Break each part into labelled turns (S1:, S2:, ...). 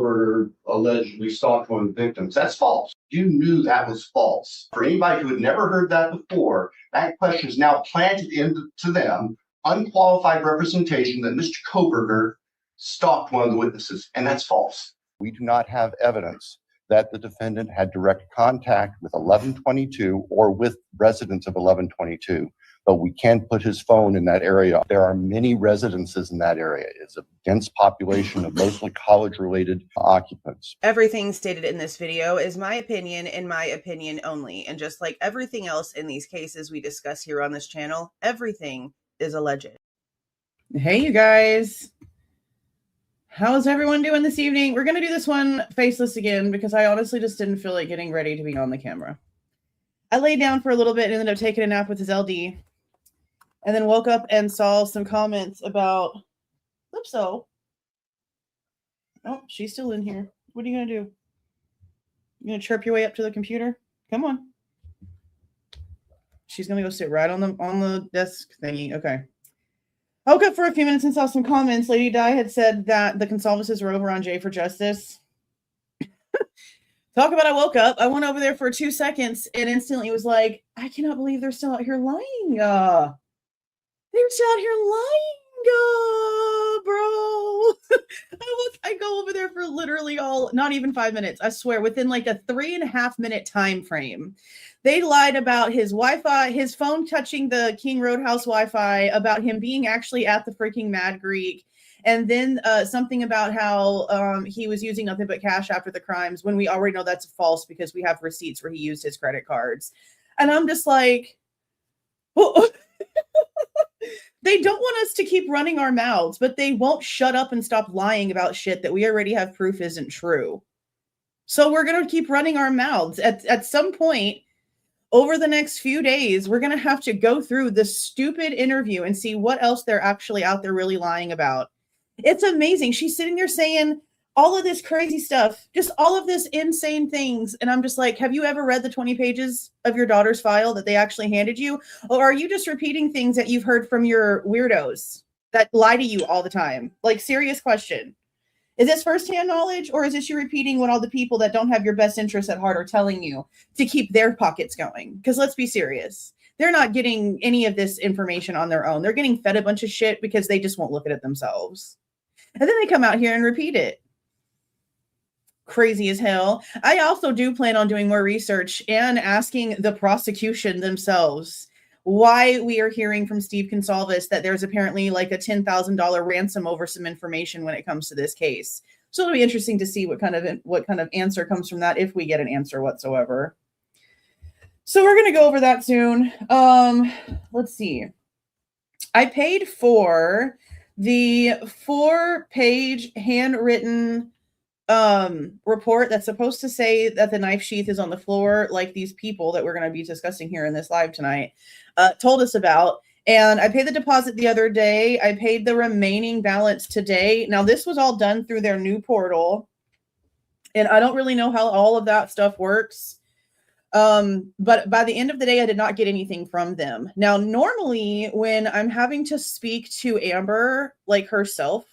S1: Kohberger allegedly stalked one of the victims. That's false. You knew that was false. For anybody who had never heard that before, that question is now planted into them, unqualified representation that Mr. Kohberger stalked one of the witnesses, and that's false. We do not have evidence that the defendant had direct contact with 1122 or with residents of 1122, but we can put his phone in that area. There are many residences in that area. It's a dense population of mostly college-related occupants.
S2: Everything stated in this video is my opinion and my opinion only. And just like everything else in these cases we discuss here on this channel, everything is alleged. Hey, you guys. How's everyone doing this evening? We're going to do this one faceless again because I honestly just didn't feel like getting ready to be on the camera. I laid down for a little bit and ended up taking a nap with his LD. And then woke up and saw some comments about Lipso. Oh, she's still in here. What are you going to do? You going to chirp your way up to the computer? Come on. She's going to go sit right on the desk thingy. Okay. I woke up for a few minutes and saw some comments. Lady Di had said that the Goncalveses were over on J for Justice. Talk about I woke up. I went over there for 2 seconds and instantly was like, I cannot believe they're still out here lying. They're still out here lying, bro. I go over there for literally not even 5 minutes. I swear, within like a 3.5 minute time frame. They lied about his Wi-Fi, his phone touching the King Roadhouse Wi-Fi, about him being actually at the freaking Mad Greek, and then something about how he was using nothing but cash after the crimes, when we already know that's false because we have receipts where he used his credit cards. And I'm just like, oh. They don't want us to keep running our mouths, but they won't shut up and stop lying about shit that we already have proof isn't true. So we're going to keep running our mouths. At some point, over the next few days, we're going to have to go through this stupid interview and see what else they're actually out there really lying about. It's amazing. She's sitting there saying all of this crazy stuff, just all of this insane things. And I'm just like, have you ever read the 20 pages of your daughter's file that they actually handed you? Or are you just repeating things that you've heard from your weirdos that lie to you all the time? Like, serious question. Is this firsthand knowledge, or is this you repeating what all the people that don't have your best interests at heart are telling you to keep their pockets going? Because let's be serious. They're not getting any of this information on their own. They're getting fed a bunch of shit because they just won't look at it themselves. And then they come out here and repeat it. Crazy as hell. I also do plan on doing more research and asking the prosecution themselves why we are hearing from Steve Goncalves that there's apparently like a $10,000 ransom over some information when it comes to this case. So it'll be interesting to see what kind of answer comes from that, if we get an answer whatsoever. So we're going to go over that soon. Let's see. I paid for the 4-page handwritten report that's supposed to say that the knife sheath is on the floor, like these people that we're going to be discussing here in this live tonight told us about. And I paid the deposit the other day. I paid the remaining balance today. Now, this was all done through their new portal, and I don't really know how all of that stuff works. But by the end of the day, I did not get anything from them. Now, normally when I'm having to speak to Amber, like herself,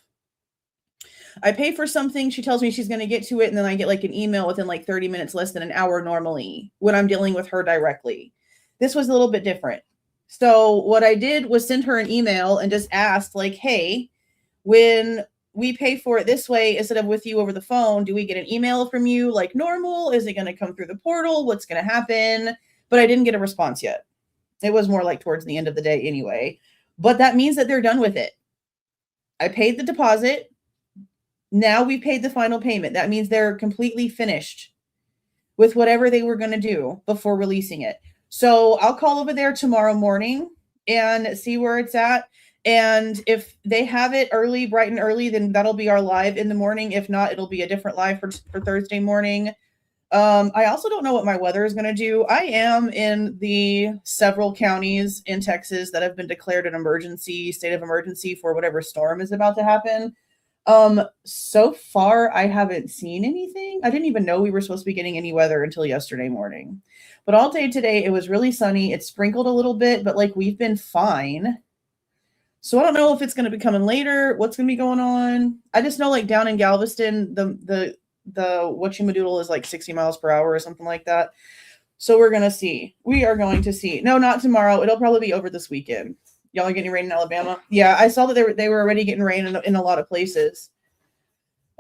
S2: I pay for something, she tells me she's going to get to it, and then I get like an email within like 30 minutes, less than an hour normally, when I'm dealing with her directly. This was a little bit different. So what I did was send her an email and just asked, like, hey, when we pay for it this way instead of with you over the phone, do we get an email from you like normal? Is it going to come through the portal? What's going to happen? But I didn't get a response yet. It was more like towards the end of the day anyway. But that means that they're done with it. I paid the deposit. Now we paid the final payment. That means they're completely finished with whatever they were going to do before releasing it. So I'll call over there tomorrow morning and see where it's at. And if they have it early, bright and early, then that'll be our live in the morning. If not, it'll be a different live for Thursday morning. I also don't know what my weather is going to do. I am in the several counties in Texas that have been declared an emergency, state of emergency for whatever storm is about to happen. So far, I haven't seen anything. I didn't even know we were supposed to be getting any weather until yesterday morning. But all day today, it was really sunny. It sprinkled a little bit, but like we've been fine. So I don't know if it's going to be coming later, what's going to be going on. I just know like down in Galveston, the whatchamadoodle is like 60 miles per hour or something like that. So we're going to see. We are going to see. No, not tomorrow. It'll probably be over this weekend. Y'all are getting rain in Alabama? Yeah, I saw that they were already getting rain in a lot of places.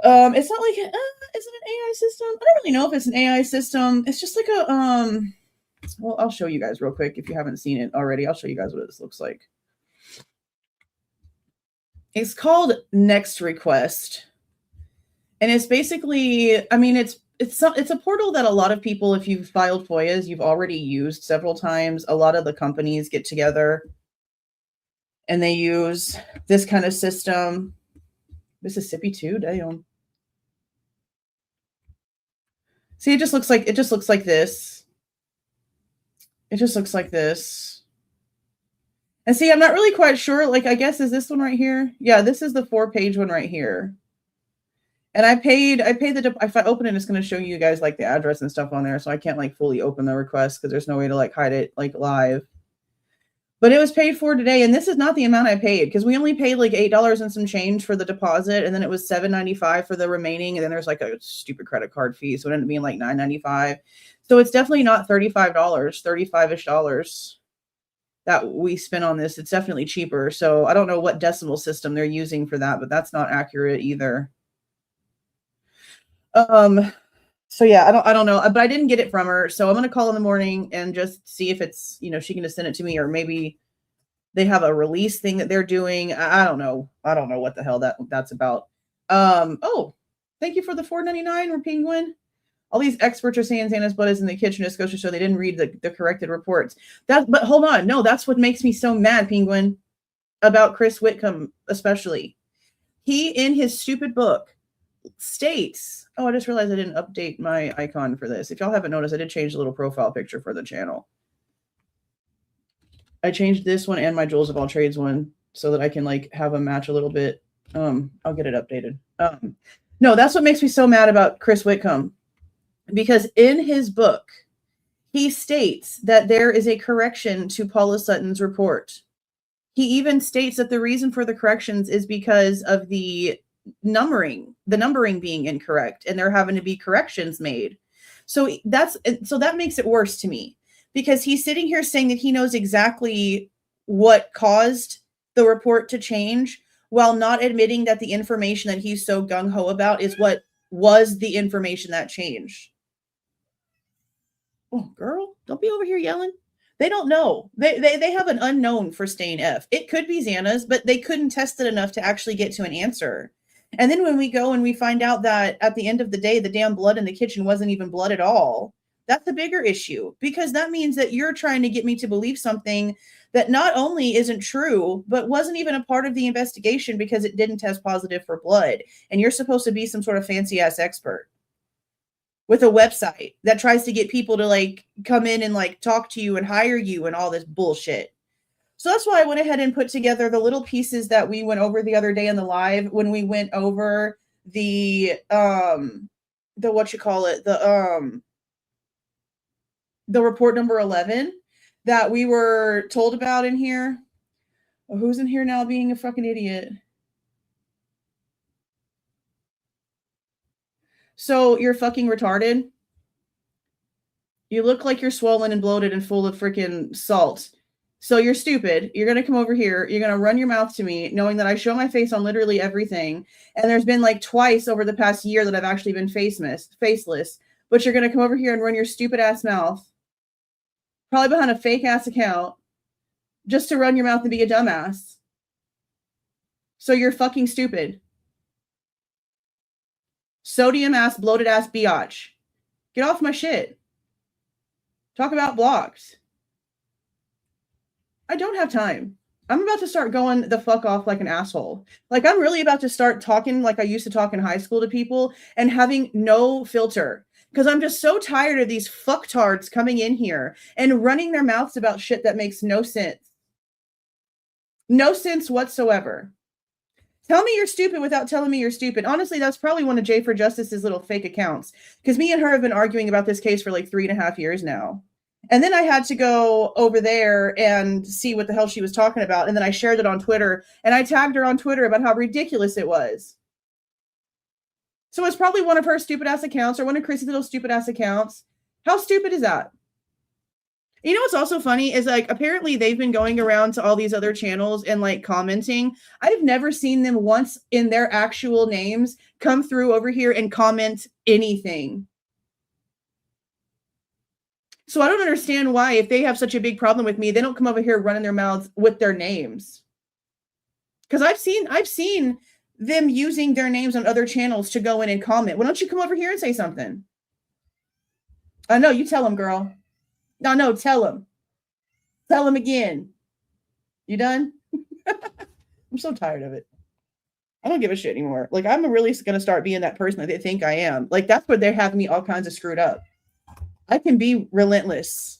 S2: It's not like, is it an AI system? I don't really know if it's an AI system. It's just like a, well, I'll show you guys real quick if you haven't seen it already. I'll show you guys what this looks like. It's called Next Request. And it's basically, I mean, it's a portal that a lot of people, if you've filed FOIAs, you've already used several times. A lot of the companies get together and they use this kind of system. Mississippi too, damn. See, it just looks like this. It just looks like this. And see, I'm not really quite sure. Like, I guess, is this one right here? Yeah, this is the 4-page one right here. And I paid if I open it, it's going to show you guys like the address and stuff on there. So I can't like fully open the request because there's no way to like hide it like live. But it was paid for today. And this is not the amount I paid because we only paid like $8 and some change for the deposit. And then it was $7.95 for the remaining. And then there's like a stupid credit card fee. So it ended up being like $9.95. So it's definitely not $35, $35-ish that we spent on this. It's definitely cheaper. So I don't know what decimal system they're using for that, but that's not accurate either. So yeah, I don't know, but I didn't get it from her. So I'm going to call in the morning and just see if it's, you know, she can just send it to me, or maybe they have a release thing that they're doing. I don't know. I don't know what the hell that's about. Oh, thank you for the $4.99 or Penguin. All these experts are saying Xana's blood is in the kitchen. Just goes to show they didn't read the corrected reports. But hold on. No, that's what makes me so mad, Penguin, about Chris Whitcomb, especially. He, in his stupid book, states, oh, I just realized I didn't update my icon for this. If y'all haven't noticed, I did change the little profile picture for the channel. I changed this one and my Jules of All Trades one so that I can like have a match a little bit. I'll get it updated. No, that's what makes me so mad about Chris Whitcomb. Because in his book, he states that there is a correction to Paula Sutton's report. He even states that the reason for the corrections is because of the numbering being incorrect, and there having to be corrections made. So that makes it worse to me, because he's sitting here saying that he knows exactly what caused the report to change, while not admitting that the information that he's so gung-ho about is what was the information that changed. Oh, girl, don't be over here yelling. They don't know. They have an unknown for stain F. It could be Xana's, but they couldn't test it enough to actually get to an answer. And then when we go and we find out that at the end of the day, the damn blood in the kitchen wasn't even blood at all, that's a bigger issue, because that means that you're trying to get me to believe something that not only isn't true, but wasn't even a part of the investigation because it didn't test positive for blood. And you're supposed to be some sort of fancy ass expert with a website that tries to get people to like come in and like talk to you and hire you and all this bullshit. So that's why I went ahead and put together the little pieces that we went over the other day in the live when we went over the report number 11 that we were told about in here. Well, who's in here now being a fucking idiot? So you're fucking retarded. You look like you're swollen and bloated and full of freaking salt. So you're stupid. You're going to come over here. You're going to run your mouth to me, knowing that I show my face on literally everything. And there's been like twice over the past year that I've actually been faceless. But you're going to come over here and run your stupid ass mouth, probably behind a fake ass account, just to run your mouth and be a dumbass. So you're fucking stupid. Sodium ass, bloated ass biatch. Get off my shit. Talk about blogs. I don't have time. I'm about to start going the fuck off like an asshole. Like, I'm really about to start talking like I used to talk in high school to people and having no filter. Because I'm just so tired of these fucktards coming in here and running their mouths about shit that makes no sense. No sense whatsoever. Tell me you're stupid without telling me you're stupid. Honestly, that's probably one of Jay for Justice's little fake accounts. Because me and her have been arguing about this case for like 3.5 years now. And then I had to go over there and see what the hell she was talking about. And then I shared it on Twitter, and I tagged her on Twitter about how ridiculous it was. So it's probably one of her stupid ass accounts or one of Chrissy's little stupid ass accounts. How stupid is that? You know what's also funny is like apparently they've been going around to all these other channels and like commenting. I've never seen them once in their actual names come through over here and comment anything. So I don't understand why, if they have such a big problem with me, they don't come over here running their mouths with their names. Because I've seen them using their names on other channels to go in and comment. Why don't you come over here and say something? I know, you tell them, girl. No, tell them. Tell them again. You done? I'm so tired of it. I don't give a shit anymore. Like, I'm really going to start being that person that they think I am. Like, that's where they're having me all kinds of screwed up. I can be relentless.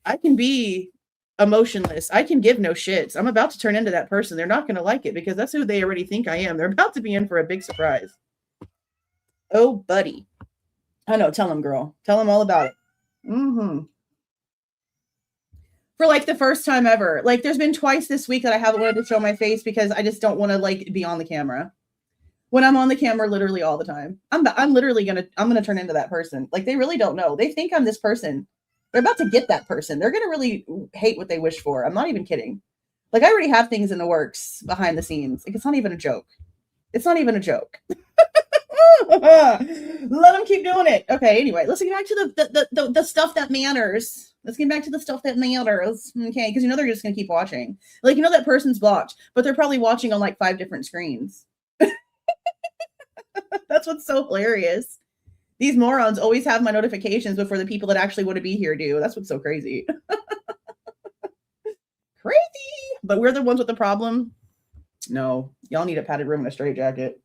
S2: I can be emotionless. I can give no shits. I'm about to turn into that person. They're not going to like it because that's who they already think I am. They're about to be in for a big surprise. Oh, buddy. I know. Tell them, girl. Tell them all about it. For like the first time ever. Like, there's been twice this week that I haven't wanted to show my face because I just don't want to like be on the camera. When I'm on the camera literally all the time. I'm literally gonna turn into that person. Like, they really don't know. They think I'm this person. They're about to get that person. They're gonna really hate what they wish for. I'm not even kidding. Like, I already have things in the works behind the scenes. Like, it's not even a joke. It's not even a joke. Let them keep doing it. Okay, anyway, let's get back to the stuff that matters. Let's get back to the stuff that matters. Okay, because they're just gonna keep watching. Like, that person's blocked, but they're probably watching on like 5 different screens. That's what's so hilarious. These morons always have my notifications before the people that actually want to be here do. That's what's so crazy. Crazy. But we're the ones with the problem. No, y'all need a padded room and a straitjacket.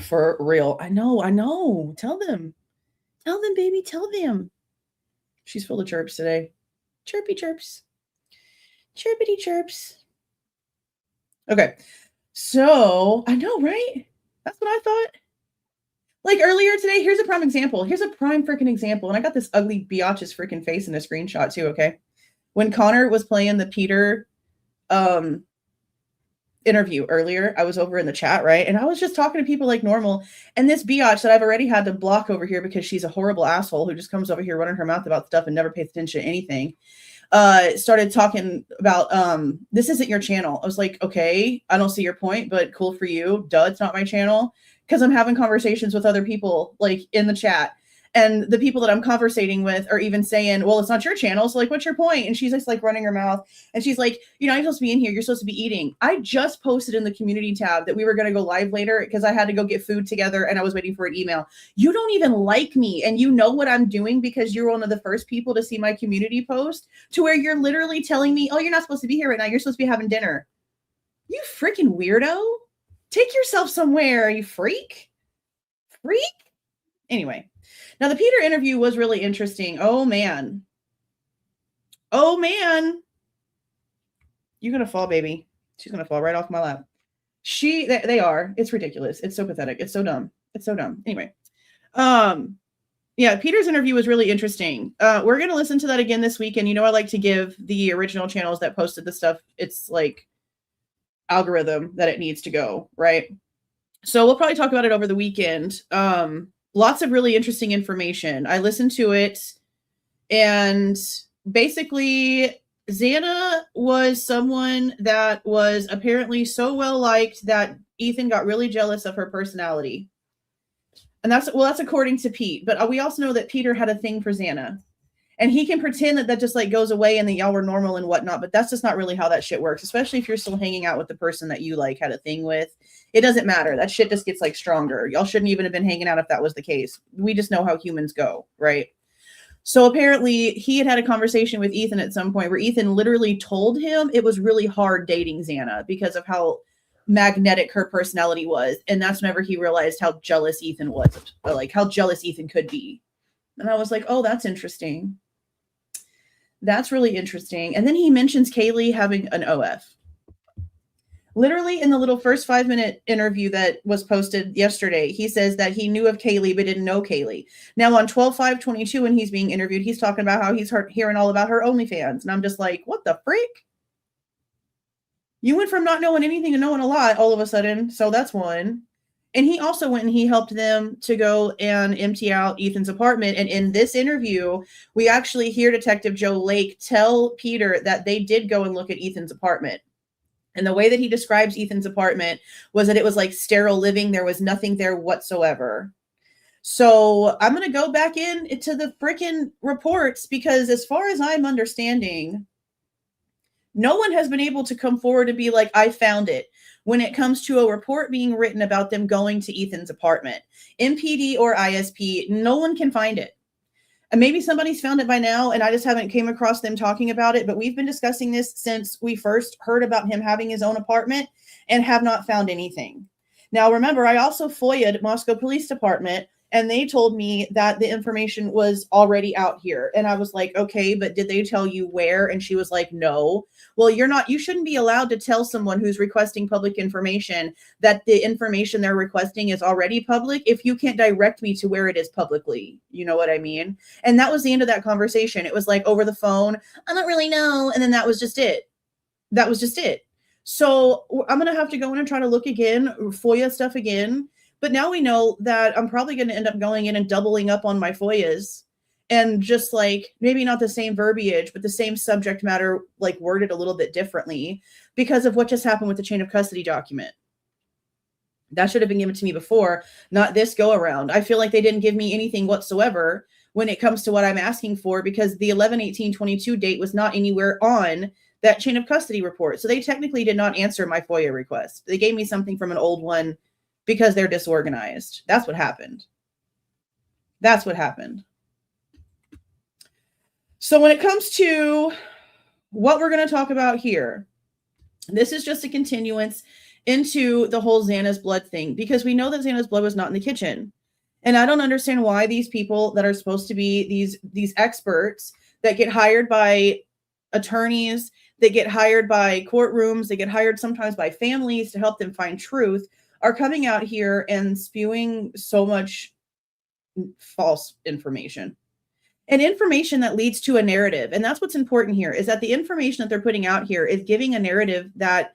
S2: For real. I know. Tell them, baby. Tell them. She's full of chirps today. Chirpy chirps. Chirpity chirps. Okay. So, I know, right? That's what I thought. Like earlier today, here's a prime example. Here's a prime freaking example. And I got this ugly biatch's freaking face in a screenshot too, okay? When Connor was playing the Peter interview earlier, I was over in the chat, right? And I was just talking to people like normal. And this biatch that I've already had to block over here because she's a horrible asshole who just comes over here running her mouth about stuff and never pays attention to anything. Started talking about this isn't your channel. I was like, okay, I don't see your point, but cool for you. Duh, it's not my channel. Because I'm having conversations with other people like in the chat. And the people that I'm conversating with are even saying, well, it's not your channel. So like, what's your point? And she's just like running her mouth. And she's like, you're not supposed to be in here. You're supposed to be eating. I just posted in the community tab that we were going to go live later because I had to go get food together and I was waiting for an email. You don't even like me. And you know what I'm doing because you're one of the first people to see my community post to where you're literally telling me, oh, you're not supposed to be here right now. You're supposed to be having dinner. You freaking weirdo. Take yourself somewhere, you freak. Freak? Anyway. Now, the Peter interview was really interesting. Oh, man. Oh, man. You're going to fall, baby. She's going to fall right off my lap. They are. It's ridiculous. It's so pathetic. It's so dumb. It's so dumb. Anyway. Yeah, Peter's interview was really interesting. We're going to listen to that again this week. And I like to give the original channels that posted the stuff, it's like algorithm that it needs to go, right? So we'll probably talk about it over the weekend. Lots of really interesting information. I listened to it, and basically Xana was someone that was apparently so well liked that Ethan got really jealous of her personality. And that's according to Pete. But we also know that Peter had a thing for Xana. And he can pretend that just like goes away and that y'all were normal and whatnot, but that's just not really how that shit works, especially if you're still hanging out with the person that you like had a thing with. It doesn't matter. That shit just gets like stronger. Y'all shouldn't even have been hanging out if that was the case. We just know how humans go, right? So apparently he had a conversation with Ethan at some point where Ethan literally told him it was really hard dating Xana because of how magnetic her personality was. And that's whenever he realized how jealous Ethan was, like how jealous Ethan could be. And I was like, oh, that's interesting. That's really interesting. And then he mentions Kaylee having an OF, Literally in the little first 5-minute interview that was posted yesterday, he says that he knew of Kaylee but didn't know Kaylee. Now on 12/5/22, when he's being interviewed, he's talking about how he's hearing all about her OnlyFans. And I'm just like, what the freak? You went from not knowing anything to knowing a lot all of a sudden. So that's one. And he also went and he helped them to go and empty out Ethan's apartment. And in this interview, we actually hear Detective Joe Lake tell Peter that they did go and look at Ethan's apartment. And the way that he describes Ethan's apartment was that it was like sterile living. There was nothing there whatsoever. So I'm going to go back into the freaking reports because as far as I'm understanding, no one has been able to come forward and be like, I found it. When it comes to a report being written about them going to Ethan's apartment, MPD or ISP, no one can find it. And maybe somebody's found it by now and I just haven't came across them talking about it, but we've been discussing this since we first heard about him having his own apartment and have not found anything. Now, remember, I also FOIA'd Moscow Police Department and they told me that the information was already out here. And I was like, okay, but did they tell you where? And she was like, no. Well, you shouldn't be allowed to tell someone who's requesting public information that the information they're requesting is already public if you can't direct me to where it is publicly. You know what I mean? And that was the end of that conversation. It was like over the phone. I don't really know. And then that was just it. That was just it. So I'm going to have to go in and try to look again, FOIA stuff again. But now we know that I'm probably going to end up going in and doubling up on my FOIAs and just like maybe not the same verbiage, but the same subject matter, like worded a little bit differently because of what just happened with the chain of custody document. That should have been given to me before, not this go around. I feel like they didn't give me anything whatsoever when it comes to what I'm asking for because the 11/18/22 date was not anywhere on that chain of custody report. So they technically did not answer my FOIA request. They gave me something from an old one because they're disorganized. That's what happened. That's what happened. So when it comes to what we're going to talk about here, this is just a continuance into the whole Xana's blood thing, because we know that Xana's blood was not in the kitchen. And I don't understand why these people that are supposed to be these experts that get hired by attorneys, they get hired by courtrooms, they get hired sometimes by families to help them find truth, are coming out here and spewing so much false information and information that leads to a narrative. And that's what's important here, is that the information that they're putting out here is giving a narrative that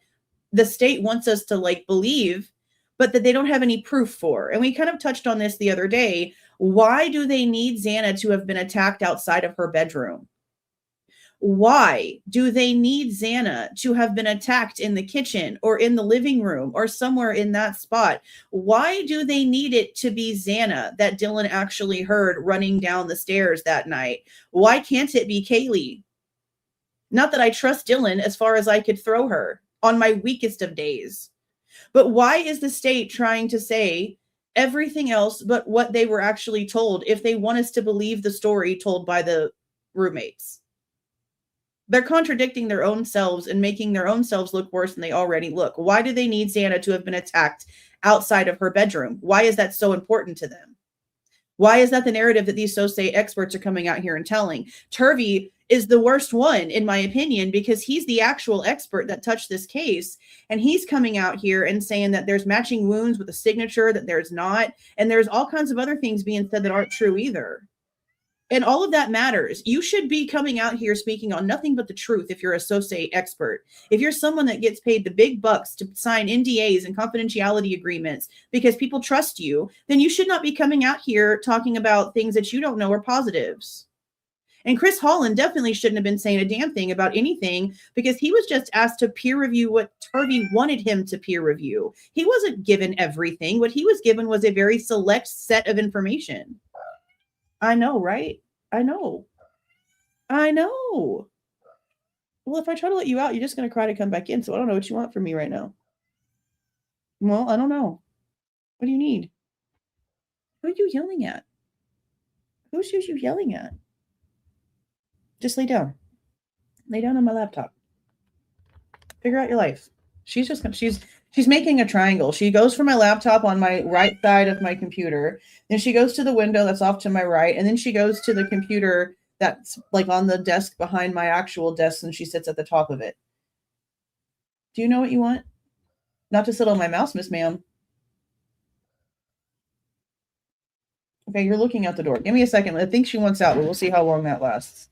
S2: the state wants us to like believe, but that they don't have any proof for. And we kind of touched on this the other day. Why do they need Xana to have been attacked outside of her bedroom? Why do they need Xana to have been attacked in the kitchen or in the living room or somewhere in that spot? Why do they need it to be Xana that Dylan actually heard running down the stairs that night? Why can't it be Kaylee? Not that I trust Dylan as far as I could throw her on my weakest of days. But why is the state trying to say everything else but what they were actually told if they want us to believe the story told by the roommates? They're contradicting their own selves and making their own selves look worse than they already look. Why do they need Xana to have been attacked outside of her bedroom? Why is that so important to them? Why is that the narrative that these so-say experts are coming out here and telling? Turvey is the worst one, in my opinion, because he's the actual expert that touched this case. And he's coming out here and saying that there's matching wounds with a signature, that there's not. And there's all kinds of other things being said that aren't true either. And all of that matters. You should be coming out here speaking on nothing but the truth if you're a so-say expert. If you're someone that gets paid the big bucks to sign NDAs and confidentiality agreements because people trust you, then you should not be coming out here talking about things that you don't know are positives. And Chris Holland definitely shouldn't have been saying a damn thing about anything because he was just asked to peer review what Turvey wanted him to peer review. He wasn't given everything. What he was given was a very select set of information. I know, right? I know. Well, if I try to let you out, you're just going to cry to come back in. So I don't know what you want from me right now. Well, I don't know. What do you need? Who are you yelling at? Who's you yelling at? Just lay down. Lay down on my laptop. Figure out your life. She's making a triangle. She goes for my laptop on my right side of my computer. Then she goes to the window that's off to my right. And then she goes to the computer that's like on the desk behind my actual desk, and she sits at the top of it. Do you know what you want? Not to sit on my mouse, Miss Ma'am. Okay, you're looking out the door. Give me a second. I think she wants out, but we'll see how long that lasts.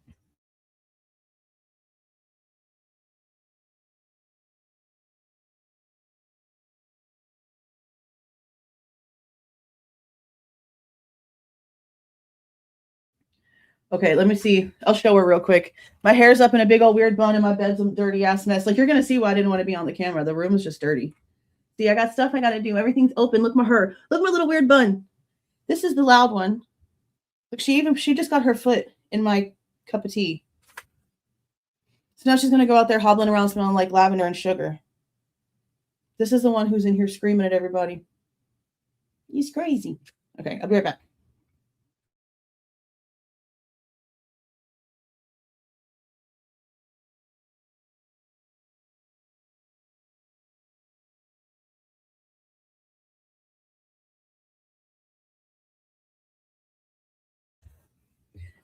S2: Okay, let me see. I'll show her real quick. My hair's up in a big old weird bun and my bed's a dirty ass mess. Like, you're going to see why I didn't want to be on the camera. The room is just dirty. See, I got stuff I got to do. Everything's open. Look at her. Look at my little weird bun. This is the loud one. Look, she just got her foot in my cup of tea. So now she's going to go out there hobbling around smelling like lavender and sugar. This is the one who's in here screaming at everybody. He's crazy. Okay, I'll be right back.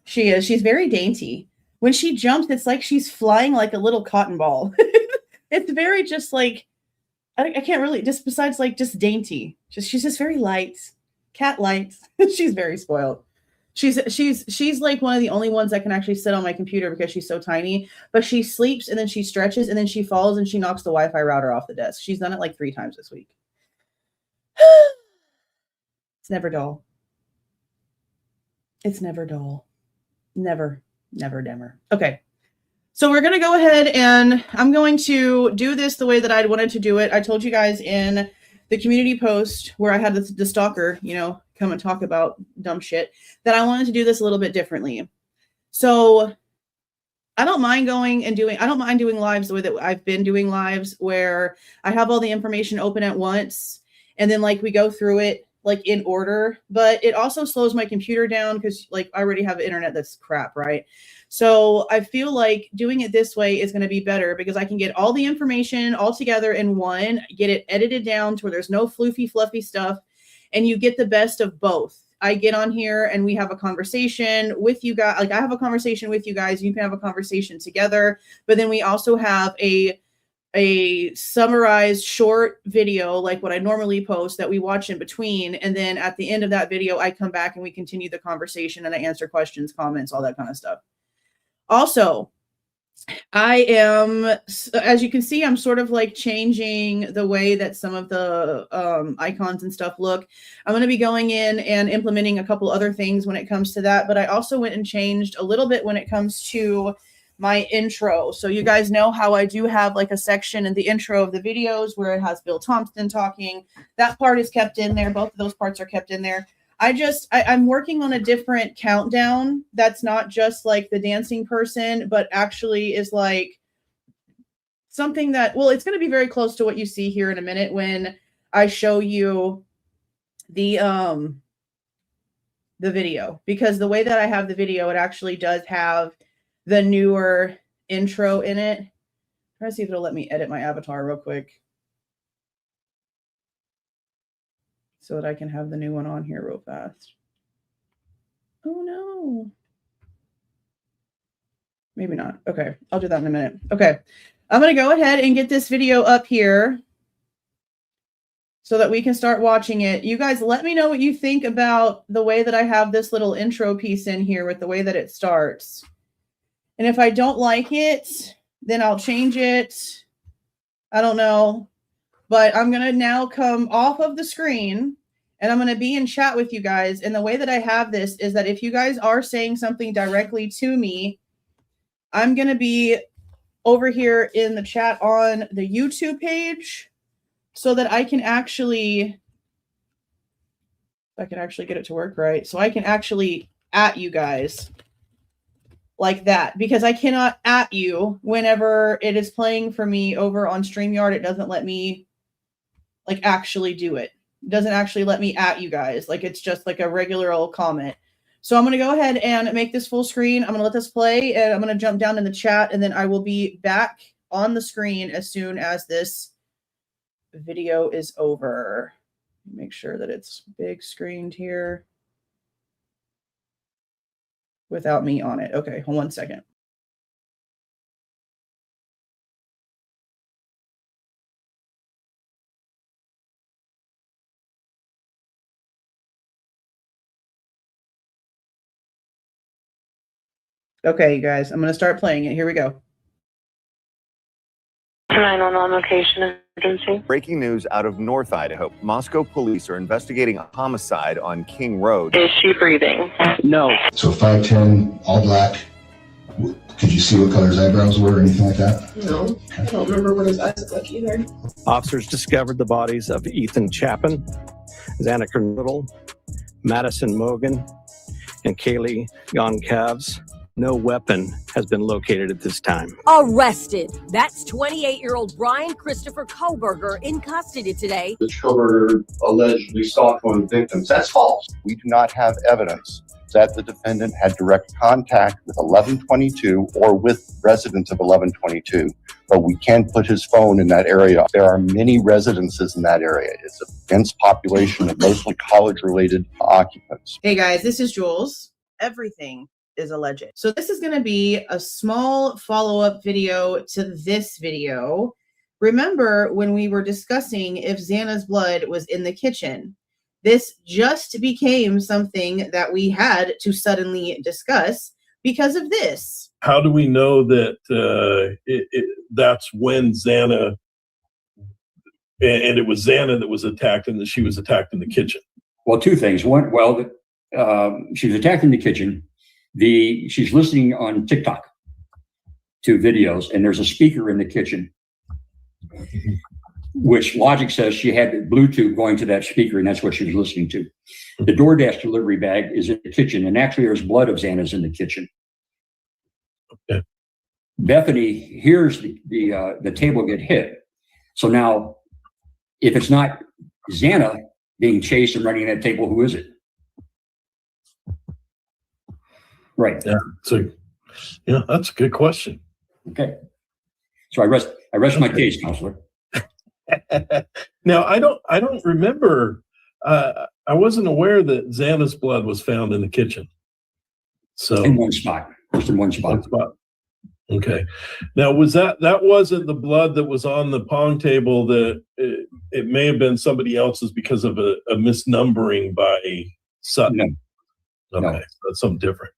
S2: She is. She's very dainty. When she jumps, it's like she's flying like a little cotton ball. It's very just like, I can't really, just besides like just dainty. She's just very light. Cat light. She's very spoiled. She's like one of the only ones that can actually sit on my computer because she's so tiny. But she sleeps and then she stretches and then she falls and she knocks the Wi-Fi router off the desk. She's done it like 3 times this week. It's never dull. It's never dull. Never, never, never. Okay. So we're going to go ahead and I'm going to do this the way that I wanted to do it. I told you guys in the community post where I had the stalker, come and talk about dumb shit, that I wanted to do this a little bit differently. So I don't mind doing lives the way that I've been doing lives, where I have all the information open at once and then like we go through it like in order, but it also slows my computer down because like I already have internet that's crap, right? So I feel like doing it this way is going to be better because I can get all the information all together in one, get it edited down to where there's no floofy, fluffy stuff, and you get the best of both. I get on here and we have a conversation with you guys. Like I have a conversation with you guys. You can have a conversation together, but then we also have a summarized short video like what I normally post that we watch in between. And then at the end of that video, I come back and we continue the conversation and I answer questions, comments, all that kind of stuff. Also, I am, as you can see, I'm sort of like changing the way that some of the icons and stuff look. I'm going to be going in and implementing a couple other things when it comes to that. But I also went and changed a little bit when it comes to my intro. So you guys know how I do have like a section in the intro of the videos where it has Bill Thompson talking. That part is kept in there. Both of those parts are kept in there. I'm working on a different countdown that's not just like the dancing person, but actually is like something that, well, it's going to be very close to what you see here in a minute when I show you the video, because the way that I have the video, it actually does have the newer intro in it. Try to see if it'll let me edit my avatar real quick so that I can have the new one on here real fast. Oh no. Maybe not. Okay, I'll do that in a minute. Okay, I'm going to go ahead and get this video up here so that we can start watching it. You guys let me know what you think about the way that I have this little intro piece in here with the way that it starts. And if I don't like it, then I'll change it. I don't know. But I'm going to now come off of the screen and I'm going to be in chat with you guys. And the way that I have this is that if you guys are saying something directly to me, I'm going to be over here in the chat on the YouTube page so that I can actually get it to work right. So I can actually at you guys like that, because I cannot at you whenever it is playing for me over on StreamYard. It doesn't let me like actually do it. It doesn't actually let me at you guys. Like it's just like a regular old comment. So I'm going to go ahead and make this full screen. I'm going to let this play and I'm going to jump down in the chat and then I will be back on the screen as soon as this video is over. Make sure that it's big screened here without me on it. Okay, hold on 1 second. Okay, you guys, I'm going to start playing it. Here we go.
S3: 911 location emergency.
S4: Breaking news out of North Idaho. Moscow police are investigating a homicide on King Road.
S3: Is she breathing?
S5: No.
S6: So 5'10", all black. Could you see what color his eyebrows were or anything like that?
S7: No, I don't remember what his eyes look like either.
S5: Officers discovered the bodies of Ethan Chapin, Xana Kernodle, Maddie Mogen, and Kaylee Goncalves. No weapon has been located at this time.
S8: Arrested. That's 28-year-old Bryan Christopher Kohberger in custody today.
S1: The Kohberger allegedly stalked one of the victims. That's false.
S9: We do not have evidence that the defendant had direct contact with 1122 or with residents of 1122, but we can put his phone in that area. There are many residences in that area. It's a dense population of mostly college-related occupants.
S2: Hey guys, this is Jules. Everything is alleged. So this is going to be a small follow-up video to this video. Remember when we were discussing if Xana's blood was in the kitchen? This just became something that we had to suddenly discuss because of this.
S10: How do we know that that's when Xana, and it was Xana that was attacked and that she was attacked in the kitchen?
S11: Well, two things. One, she was attacked in the kitchen. She's listening on TikTok to videos, and there's a speaker in the kitchen, which logic says she had Bluetooth going to that speaker, and that's what she was listening to. The DoorDash delivery bag is in the kitchen, and actually there's blood of Xana's in the kitchen.
S10: Okay.
S11: Bethany hears the table get hit. So now, if it's not Xana being chased and running that table, who is it? Right.
S10: Yeah, that's a good question.
S11: Okay. So I rest my case, counselor.
S10: Now I don't remember. I wasn't aware that Xana's blood was found in the kitchen. So
S11: in one spot, just in one spot.
S10: Okay. Now that wasn't the blood that was on the pong table? That it may have been somebody else's because of a misnumbering by Sutton.
S11: No.
S10: Okay, so that's something different.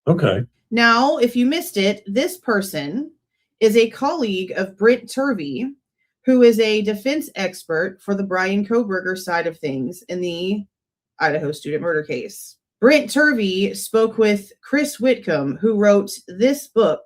S10: Okay.
S2: Now, if you missed it, this person is a colleague of Britt Turvey, who is a defense expert for the Bryan Kohberger side of things in the Idaho student murder case. Britt Turvey spoke with Chris Whitcomb, who wrote this book.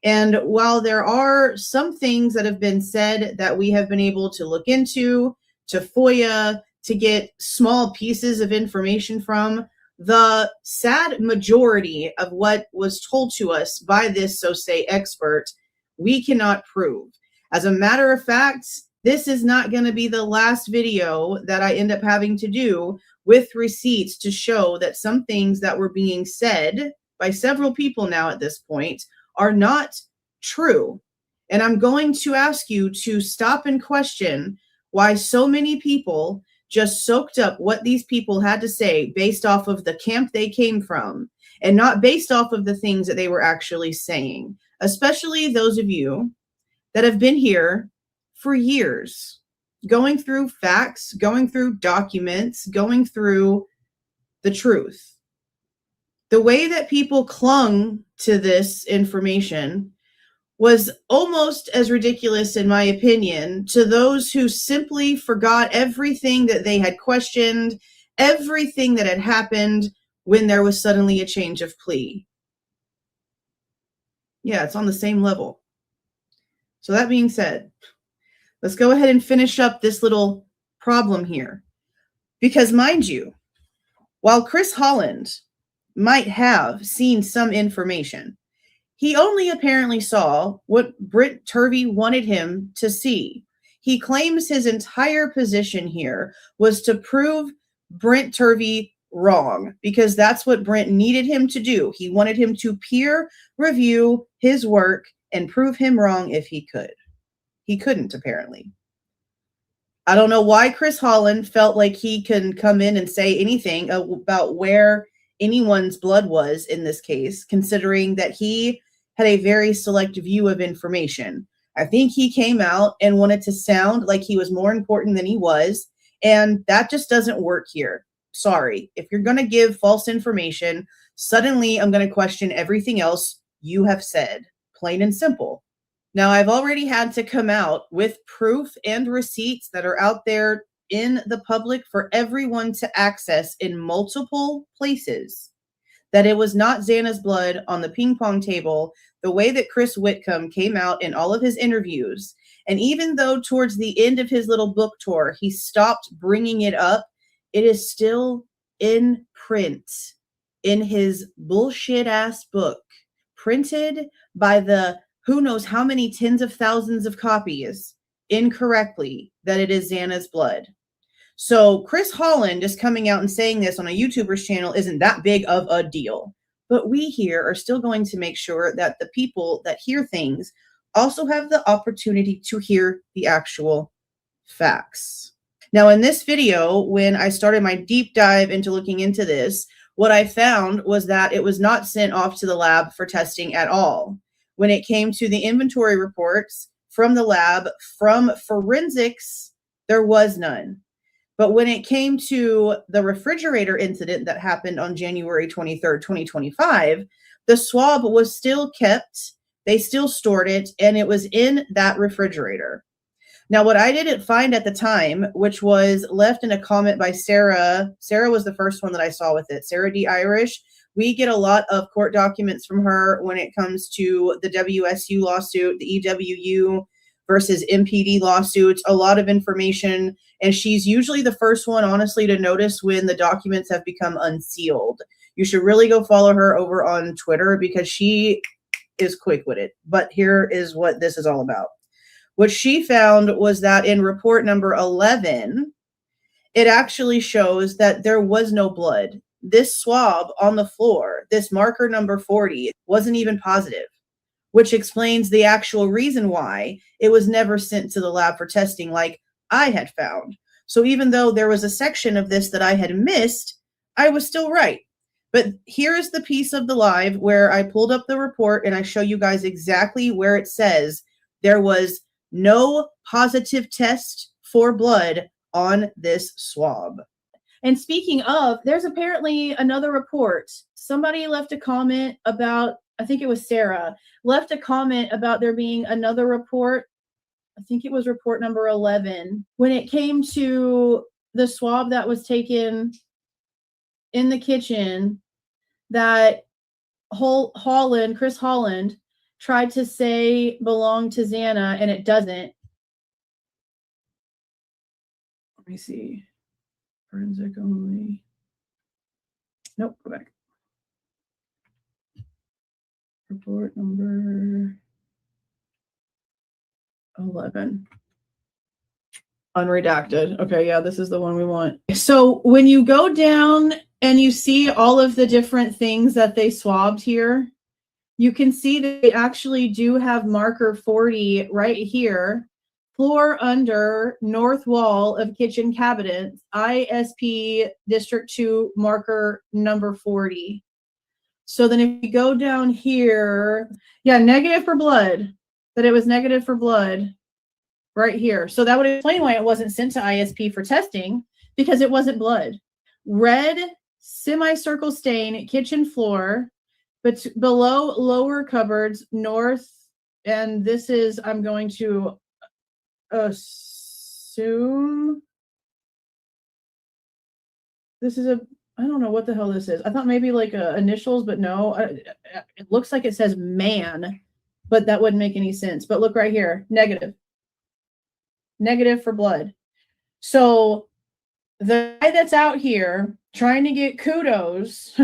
S2: And while there are some things that have been said that we have been able to look into, to FOIA, to get small pieces of information from, the sad majority of what was told to us by this so-say expert, we cannot prove. As a matter of fact, this is not going to be the last video that I end up having to do with receipts to show that some things that were being said by several people now at this point are not true. And I'm going to ask you to stop and question why so many people just soaked up what these people had to say based off of the camp they came from and not based off of the things that they were actually saying, especially those of you that have been here for years, going through facts, going through documents, going through the truth. The way that people clung to this information was almost as ridiculous, in my opinion, to those who simply forgot everything that they had questioned, everything that had happened when there was suddenly a change of plea. Yeah, it's on the same level. So that being said, let's go ahead and finish up this little problem here. Because mind you, while Chris Holland might have seen some information, he only apparently saw what Britt Turvey wanted him to see. He claims his entire position here was to prove Brent Turvey wrong because that's what Brent needed him to do. He wanted him to peer review his work and prove him wrong if he could. He couldn't, apparently. I don't know why Chris Holland felt like he can come in and say anything about where anyone's blood was in this case, considering that he had a very select view of information. I think he came out and wanted to sound like he was more important than he was, and that just doesn't work here. Sorry. If you're going to give false information, Suddenly, I'm going to question everything else you have said, plain and simple. Now, I've already had to come out with proof and receipts that are out there in the public for everyone to access in multiple places, that it was not Xana's blood on the ping pong table, the way that Chris Whitcomb came out in all of his interviews. And even though towards the end of his little book tour, he stopped bringing it up, it is still in print in his bullshit ass book, printed by the who knows how many tens of thousands of copies incorrectly, that it is Xana's blood. So Chris Holland just coming out and saying this on a YouTuber's channel isn't that big of a deal. But we here are still going to make sure that the people that hear things also have the opportunity to hear the actual facts. Now, in this video, when I started my deep dive into looking into this, what I found was that it was not sent off to the lab for testing at all. When it came to the inventory reports from the lab, from forensics, there was none. But when it came to the refrigerator incident that happened on January 23rd, 2025, the swab was still kept. They still stored it, and it was in that refrigerator. Now, what I didn't find at the time, which was left in a comment by Sarah. Sarah was the first one that I saw with it. Sarah D. Irish. We get a lot of court documents from her when it comes to the WSU lawsuit, the EWU versus MPD lawsuits, a lot of information. And she's usually the first one, honestly, to notice when the documents have become unsealed. You should really go follow her over on Twitter because she is quick with it. But here is what this is all about. What she found was that in report number 11, it actually shows that there was no blood. This swab on the floor, this marker number 40, wasn't even positive, which explains the actual reason why it was never sent to the lab for testing like I had found. So even though there was a section of this that I had missed, I was still right. But here is the piece of the live where I pulled up the report and I show you guys exactly where it says there was no positive test for blood on this swab. And speaking of, there's apparently another report. Somebody left a comment about, I think it was Sarah, left a comment about there being another report. I think it was report number 11. When it came to the swab that was taken in the kitchen, that Chris Holland tried to say belonged to Xana, and it doesn't. Let me see. Forensic only. Nope, go back. Report number 11. Unredacted. Okay, yeah, this is the one we want. So when you go down and you see all of the different things that they swabbed here, you can see that they actually do have marker 40 right here. Floor under north wall of kitchen cabinets, ISP District 2 marker number 40. So then if you go down here, yeah, negative for blood, that it was negative for blood right here. So that would explain why it wasn't sent to ISP for testing, because it wasn't blood. Red semicircle stain, kitchen floor, but below lower cupboards, north, and this is, I'm going to assume this is I don't know what the hell this is. I thought maybe like initials, but no, it looks like it says man, but that wouldn't make any sense. But look right here, negative for blood. So the guy that's out here trying to get kudos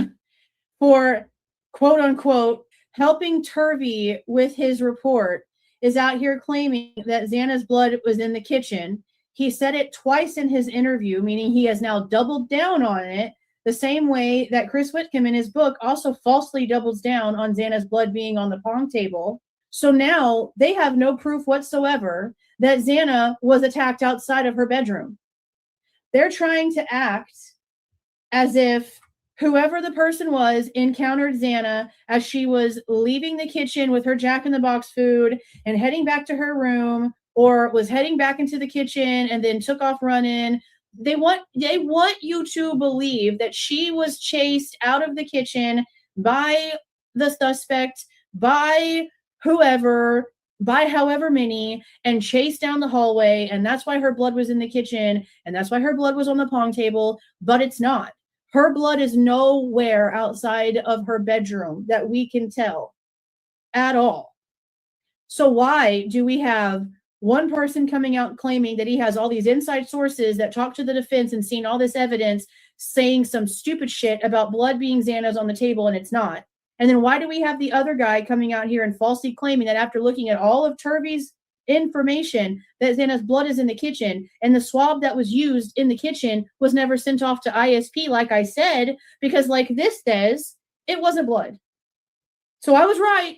S2: for quote unquote helping Turvey with his report is out here claiming that Xana's blood was in the kitchen. He said it twice in his interview, meaning he has now doubled down on it, the same way that Chris Whitcomb in his book also falsely doubles down on Xana's blood being on the pong table. So now they have no proof whatsoever that Xana was attacked outside of her bedroom. They're trying to act as if whoever the person was encountered Xana as she was leaving the kitchen with her Jack-in-the-Box food and heading back to her room, or was heading back into the kitchen and then took off running. They want you to believe that she was chased out of the kitchen by the suspect, by whoever, by however many, and chased down the hallway. And that's why her blood was in the kitchen. And that's why her blood was on the pong table. But it's not. Her blood is nowhere outside of her bedroom that we can tell at all. So why do we have one person coming out claiming that he has all these inside sources that talk to the defense and seen all this evidence saying some stupid shit about blood being Xana's on the table and it's not? And then why do we have the other guy coming out here and falsely claiming that after looking at all of Turvey's information that Xana's blood is in the kitchen and the swab that was used in the kitchen was never sent off to ISP, like I said, because like this says, it wasn't blood. So I was right.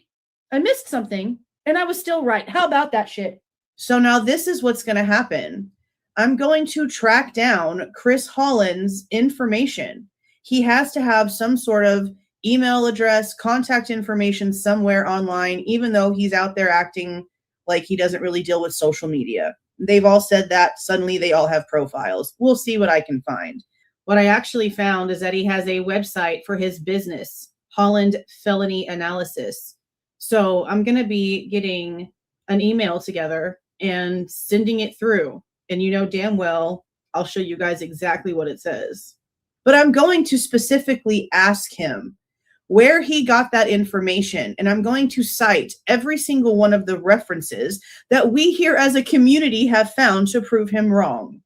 S2: I missed something and I was still right. How about that shit? So now this is what's going to happen. I'm going to track down Chris Holland's information. He has to have some sort of email address, contact information somewhere online, even though he's out there acting like he doesn't really deal with social media. They've all said that. Suddenly they all have profiles. We'll see what I can find. What I actually found is that he has a website for his business, Holland Felony Analysis. So I'm going to be getting an email together and sending it through. And you know damn well, I'll show you guys exactly what it says. But I'm going to specifically ask him where he got that information. And I'm going to cite every single one of the references that we here as a community have found to prove him wrong.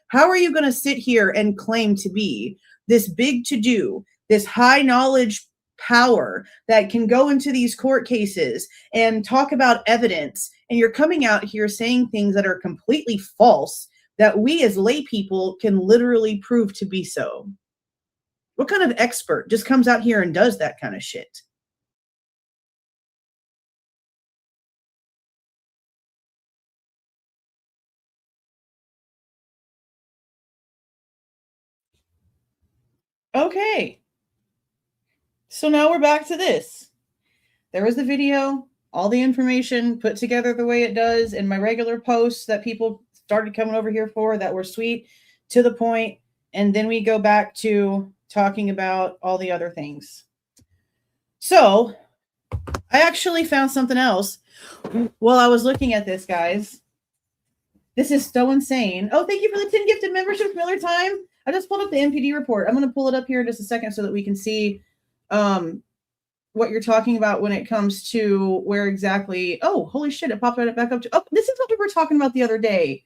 S2: How are you going to sit here and claim to be this big to-do, this high knowledge power that can go into these court cases and talk about evidence, and you're coming out here saying things that are completely false that we as lay people can literally prove to be so? What kind of expert just comes out here and does that kind of shit? Okay. So now we're back to this. There was the video, all the information put together the way it does in my regular posts that people started coming over here for that were sweet, to the point, and then we go back to talking about all the other things. So I actually found something else while I was looking at this, guys. This is so insane. Oh, thank you for the 10 gifted memberships, Miller Time. I just pulled up the MPD report. I'm going to pull it up here in just a second so that we can see what you're talking about when it comes to where exactly. Oh, holy shit, it popped right back up to. Oh, this is what we were talking about the other day.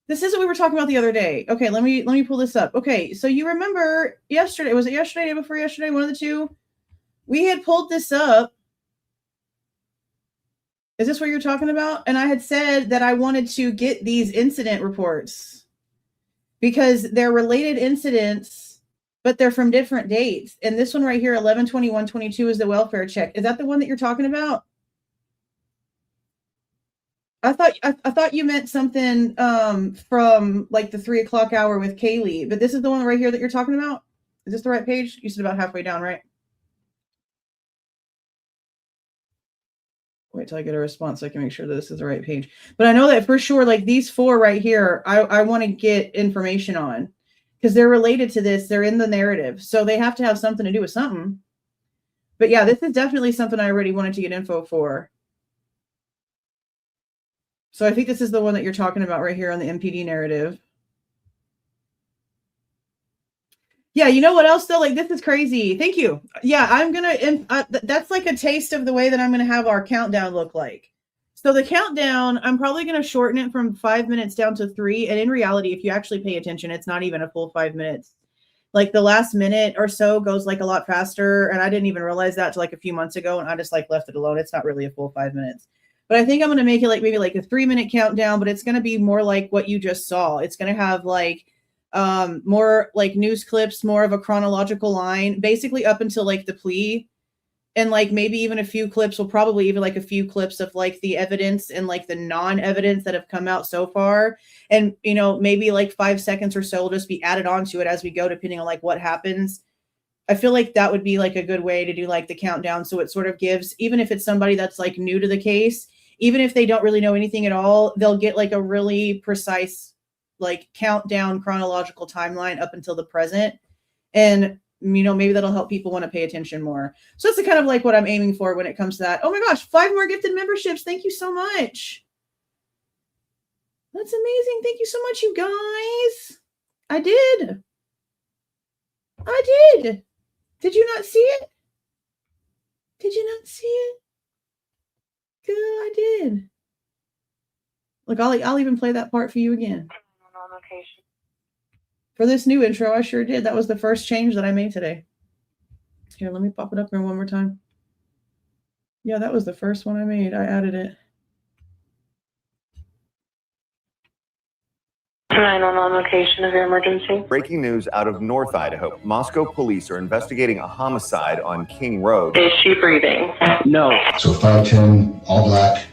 S2: This is what we were talking about the other day. Okay, let me pull this up. Okay, so you remember yesterday, was it yesterday, day before yesterday, one of the two? We had pulled this up. Is this what you're talking about? And I had said that I wanted to get these incident reports because they're related incidents, but they're from different dates. And this one right here, 11/21/22, is the welfare check. Is that the one that you're talking about? I thought you meant something from like the 3 o'clock hour with Kaylee, but this is the one right here that you're talking about? Is this the right page? You said about halfway down, right? Wait till I get a response so I can make sure that this is the right page. But I know that for sure, like these four right here, I want to get information on because they're related to this. They're in the narrative. So they have to have something to do with something. But yeah, this is definitely something I already wanted to get info for. So I think this is the one that you're talking about right here on the MPD narrative. Yeah, you know what else though? Like, this is crazy. Thank you. Yeah, I'm going to, that's like a taste of the way that I'm going to have our countdown look like. So the countdown, I'm probably going to shorten it from 5 minutes down to 3. And in reality, if you actually pay attention, it's not even a full 5 minutes. Like the last minute or so goes like a lot faster. And I didn't even realize that till like a few months ago. And I just like left it alone. It's not really a full 5 minutes. But I think I'm going to make it like maybe like a 3-minute countdown, but it's going to be more like what you just saw. It's going to have like more like news clips, more of a chronological line, basically up until like the plea. And like maybe even a few clips, will probably even like a few clips of like the evidence and like the non-evidence that have come out so far. And, you know, maybe like 5 seconds or so will just be added on to it as we go, depending on like what happens. I feel like that would be like a good way to do like the countdown. So it sort of gives, even if it's somebody that's like new to the case, even if they don't really know anything at all, they'll get like a really precise like countdown chronological timeline up until the present. And maybe that'll help people want to pay attention more. So that's the kind of like what I'm aiming for when it comes to that. Oh my gosh, 5 more gifted memberships. Thank you so much. That's amazing. Thank you so much, you guys. I did. Did you not see it? Did you not see it? Good, I did. Look, I'll even play that part for you again. For this new intro, I sure did. That was the first change that I made today. Here, let me pop it up here one more time. Yeah, that was the first one I made. I added it.
S3: 911 location of your emergency.
S4: Breaking news out of North Idaho. Moscow police are investigating a homicide on King Road.
S3: Is she breathing?
S11: No.
S6: So 5'10", all black.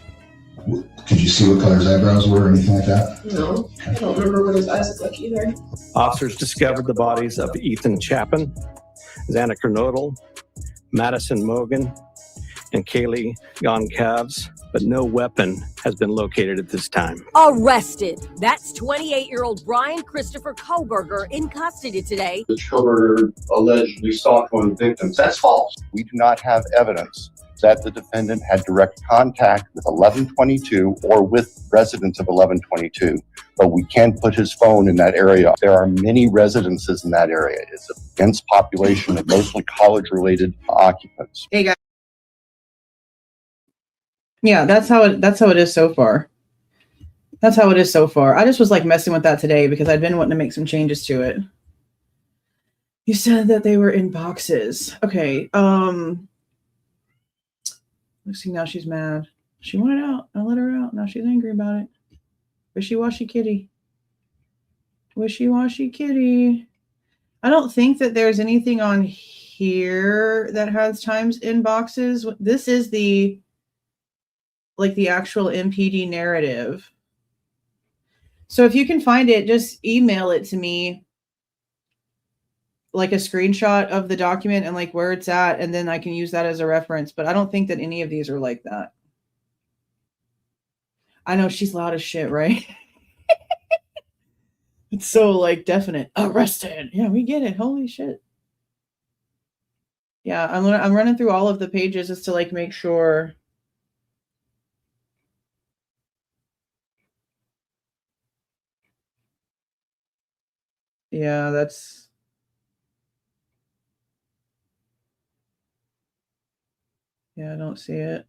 S6: Could you see what color his eyebrows were or anything like that?
S7: No, I don't remember what his eyes look like either.
S5: Officers discovered the bodies of Ethan Chapin, Xana Kernodle, Maddie Mogen, and Kaylee Goncalves, but no weapon has been located at this time.
S8: Arrested. That's 28-year-old Bryan Christopher Kohberger in custody today.
S1: The Kohberger allegedly stalked one of the victims. That's false.
S9: We do not have evidence that the defendant had direct contact with 1122 or with residents of 1122, but we can put his phone in that area. There are many residences in that area. It's a dense population of mostly college-related occupants.
S2: Hey guys. Yeah, that's how it is so far. That's how it is so far. I just was like messing with that today because I'd been wanting to make some changes to it. You said that they were in boxes. Okay. Let's see, now she's mad. She wanted out. I let her out. Now she's angry about it. Wishy-washy kitty. Wishy-washy kitty. I don't think that there's anything on here that has times in boxes. This is the actual MPD narrative. So if you can find it, just email it to me, like a screenshot of the document and like where it's at, and then I can use that as a reference. But I don't think that any of these are like that. I know she's loud as shit, right? It's so like definite. Arrested. Yeah, we get it. Holy shit. Yeah, I'm running through all of the pages just to like make sure. Yeah, that's. Yeah, I don't see it.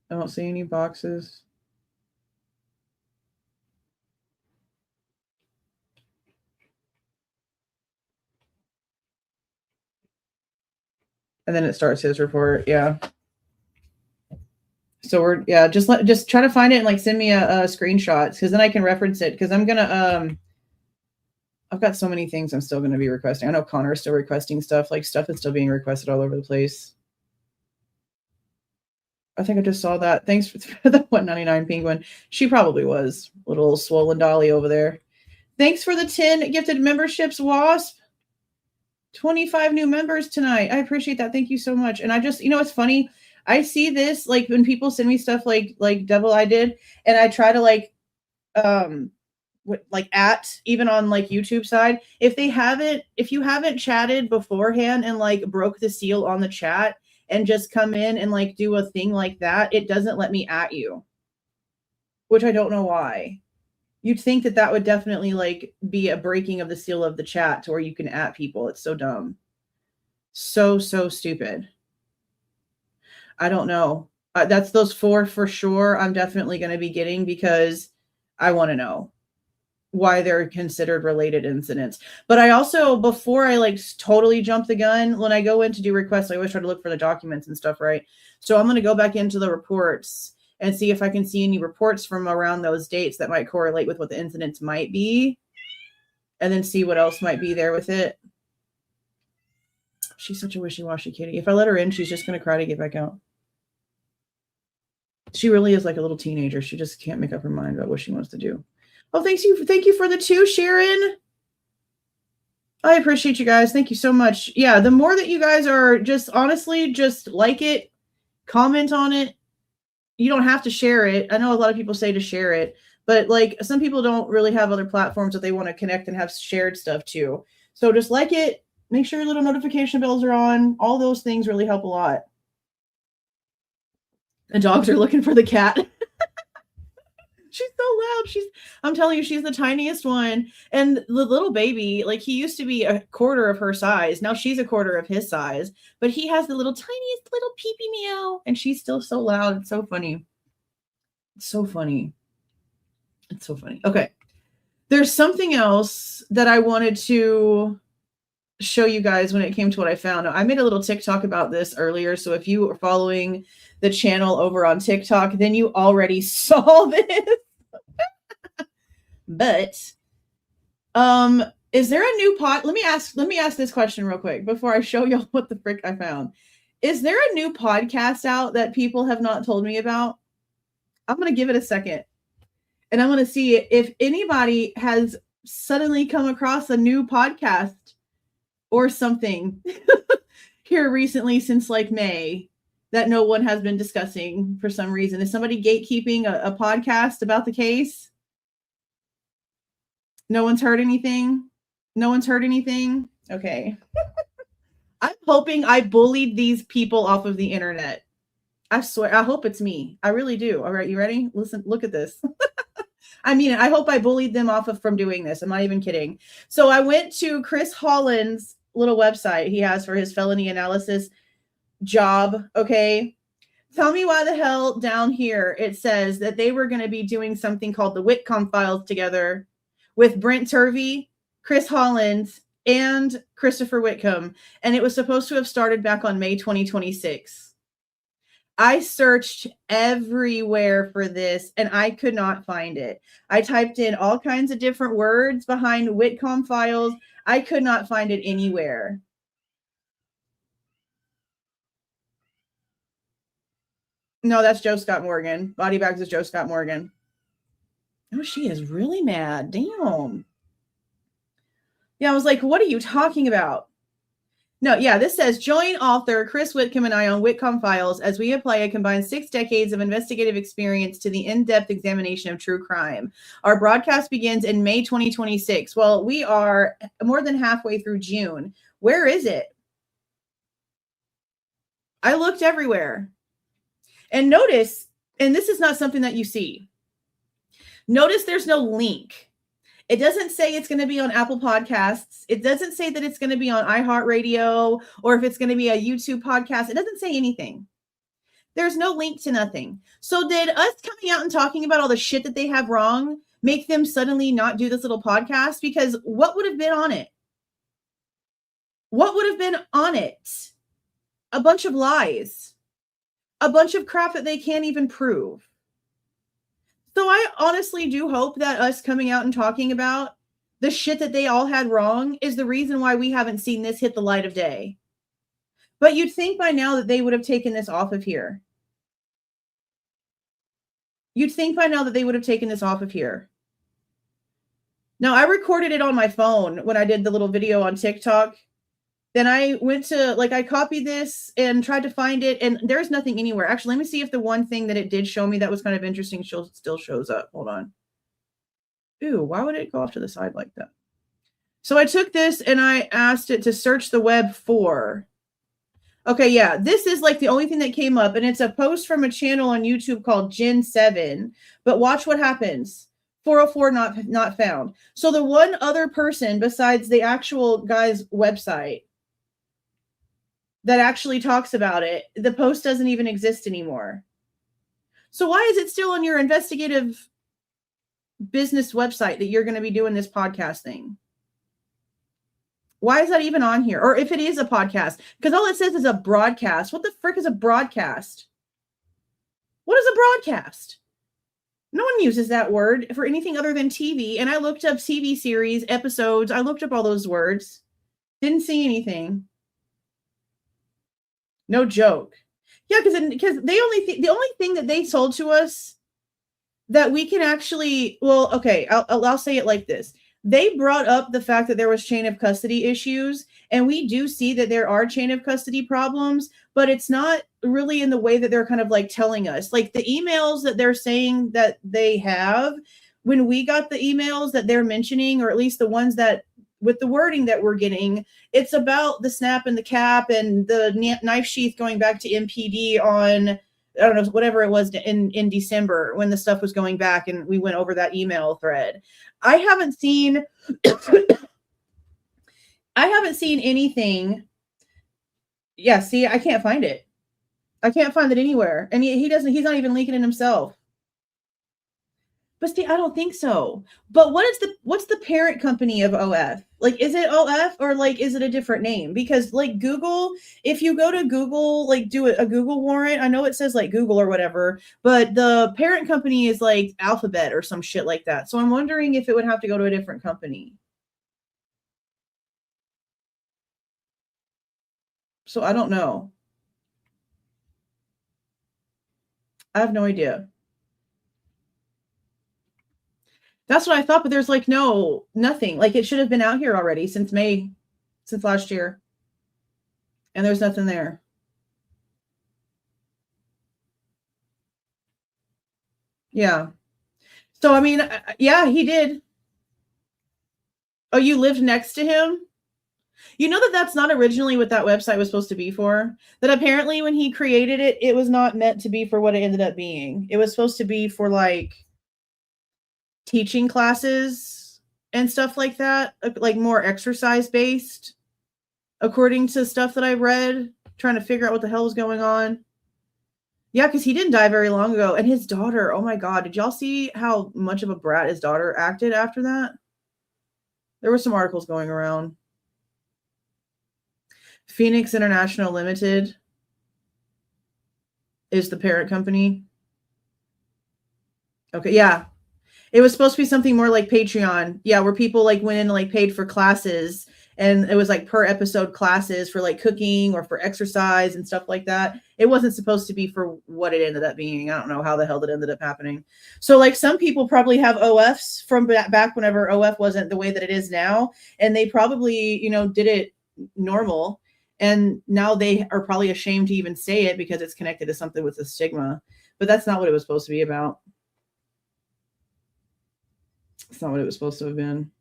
S2: I don't see any boxes. And then it starts his report. Yeah. So we're, yeah, just try to find it and like send me a screenshot, because then I can reference it, because I'm gonna I've got so many things I'm still gonna be requesting. I know Connor's still requesting stuff, like stuff that's still being requested all over the place. I think I just saw that. Thanks for the 199 penguin. She probably was a little swollen dolly over there. Thanks for the 10 gifted memberships, Wasp. 25 new members tonight. I appreciate that. Thank you so much. And I just, it's funny. I see this like when people send me stuff like Devil I did, and I try to like even on like YouTube side, if you haven't chatted beforehand and like broke the seal on the chat and just come in and like do a thing like that, it doesn't let me at you, which I don't know why. You'd think that would definitely like be a breaking of the seal of the chat to where you can at people. It's so dumb. So stupid. I don't know. That's those 4 for sure. I'm definitely going to be getting, because I want to know why they're considered related incidents. But I also, before I like totally jump the gun, when I go in to do requests, I always try to look for the documents and stuff, right? So I'm going to go back into the reports and see if I can see any reports from around those dates that might correlate with what the incidents might be, and then see what else might be there with it. She's such a wishy-washy kitty. If I let her in, she's just going to cry to get back out. She really is like a little teenager. She just can't make up her mind about what she wants to do. Oh, thank you for the 2, Sharon. I appreciate you guys. Thank you so much. Yeah, the more that you guys are just honestly just like it, comment on it. You don't have to share it. I know a lot of people say to share it, but like some people don't really have other platforms that they want to connect and have shared stuff to. So just like it, Make sure your little notification bells are on. All those things really help a lot. The dogs are looking for the cat. She's so loud. I'm telling you, she's the tiniest one. And the little baby, like he used to be a quarter of her size. Now she's a quarter of his size. But he has the little tiniest little peepee meow. And she's still so loud. It's so funny. It's so funny. It's so funny. Okay. There's something else that I wanted to show you guys when it came to what I found. I made a little TikTok about this earlier. So if you are following the channel over on TikTok, then you already saw this. But is there a new let me ask this question real quick before I show y'all what the frick I found. Is there a new podcast out that people have not told me about? I'm going to give it a second. And I'm going to see if anybody has suddenly come across a new podcast or something here recently since like May that no one has been discussing for some reason. Is somebody gatekeeping a podcast about the case? No one's heard anything? No one's heard anything? Okay. I'm hoping I bullied these people off of the internet. I swear, I hope it's me. I really do. All right, you ready? Listen, look at this. I mean, I hope I bullied them off from doing this. I'm not even kidding. So I went to Chris Holland's little website he has for his felony analysis job. Okay. Tell me why the hell down here it says that they were going to be doing something called the Whitcomb Files together with Brent Turvey, Chris Holland, and Christopher Whitcomb. And it was supposed to have started back on May 2026. I searched everywhere for this and I could not find it. I typed in all kinds of different words behind Whitcomb Files. I could not find it anywhere. No, that's Joe Scott Morgan. Body Bags is Joe Scott Morgan. Oh, she is really mad. Damn. Yeah, I was like, what are you talking about? No, yeah, this says, join author Chris Whitcomb and I on Whitcomb Files as we apply a combined 6 decades of investigative experience to the in-depth examination of true crime. Our broadcast begins in May 2026. Well, we are more than halfway through June. Where is it? I looked everywhere. And notice, and this is not something that you see. Notice there's no link. It doesn't say it's going to be on Apple Podcasts. It doesn't say that it's going to be on iHeartRadio or if it's going to be a YouTube podcast. It doesn't say anything. There's no link to nothing. So did us coming out and talking about all the shit that they have wrong make them suddenly not do this little podcast? Because what would have been on it? What would have been on it? A bunch of lies. A bunch of crap that they can't even prove. So I honestly do hope that us coming out and talking about the shit that they all had wrong is the reason why we haven't seen this hit the light of day. But you'd think by now that they would have taken this off of here. You'd think by now that they would have taken this off of here. Now, I recorded it on my phone when I did the little video on TikTok. Then I went to, I copied this and tried to find it, and there's nothing anywhere. Actually, let me see if the one thing that it did show me that was kind of interesting still shows up. Hold on. Ooh, why would it go off to the side like that? So I took this and I asked it to search the web for. Okay, yeah, this is like the only thing that came up, and it's a post from a channel on YouTube called Gen7. But watch what happens. 404 not found. So the one other person besides the actual guy's website that actually talks about it, the post doesn't even exist anymore. So why is it still on your investigative business website that you're going to be doing this podcast thing? Why is that even on here? Or if it is a podcast, because all it says is a broadcast. What the frick is a broadcast? What is a broadcast? No one uses that word for anything other than TV. And I looked up TV series, episodes. I looked up all those words. Didn't see anything. No joke. Yeah, because the only thing that they sold to us that we can actually, well, okay, I'll say it like this. They brought up the fact that there was chain of custody issues, and we do see that there are chain of custody problems, but it's not really in the way that they're kind of like telling us. Like the emails that they're saying that they have, when we got the emails that they're mentioning, or at least the ones that with the wording that we're getting, it's about the snap and the cap and the knife sheath going back to MPD on, I don't know, whatever it was in December when the stuff was going back and we went over that email thread. I haven't seen anything. Yeah, see, I can't find it. I can't find it anywhere. And he's not even linking it himself. But see, I don't think so. But what's the parent company of OF? Like, is it OF or like, is it a different name? Because like Google, if you go to Google, like do a Google warrant, I know it says like Google or whatever, but the parent company is like Alphabet or some shit like that. So I'm wondering if it would have to go to a different company. So I don't know. I have no idea. That's what I thought, but there's like nothing. Like it should have been out here already since May, since last year. And there's nothing there. Yeah. So, I mean, yeah, he did. Oh, you lived next to him? You know that that's not originally what that website was supposed to be for? That apparently when he created it, it was not meant to be for what it ended up being. It was supposed to be for like teaching classes and stuff like that, like more exercise based, according to stuff that I read, trying to figure out what the hell was going on. Yeah, because he didn't die very long ago. And his daughter, oh my God, did y'all see how much of a brat his daughter acted after that? There were some articles going around. Phoenix International Limited is the parent company. Okay, yeah. It was supposed to be something more like Patreon. Yeah, where people like went in and like paid for classes, and it was like per episode classes for like cooking or for exercise and stuff like that. It wasn't supposed to be for what it ended up being. I don't know how the hell that ended up happening. So like some people probably have OFs from back whenever OF wasn't the way that it is now. And they probably, did it normal. And now they are probably ashamed to even say it because it's connected to something with a stigma. But that's not what it was supposed to be about. It's not what it was supposed to have been.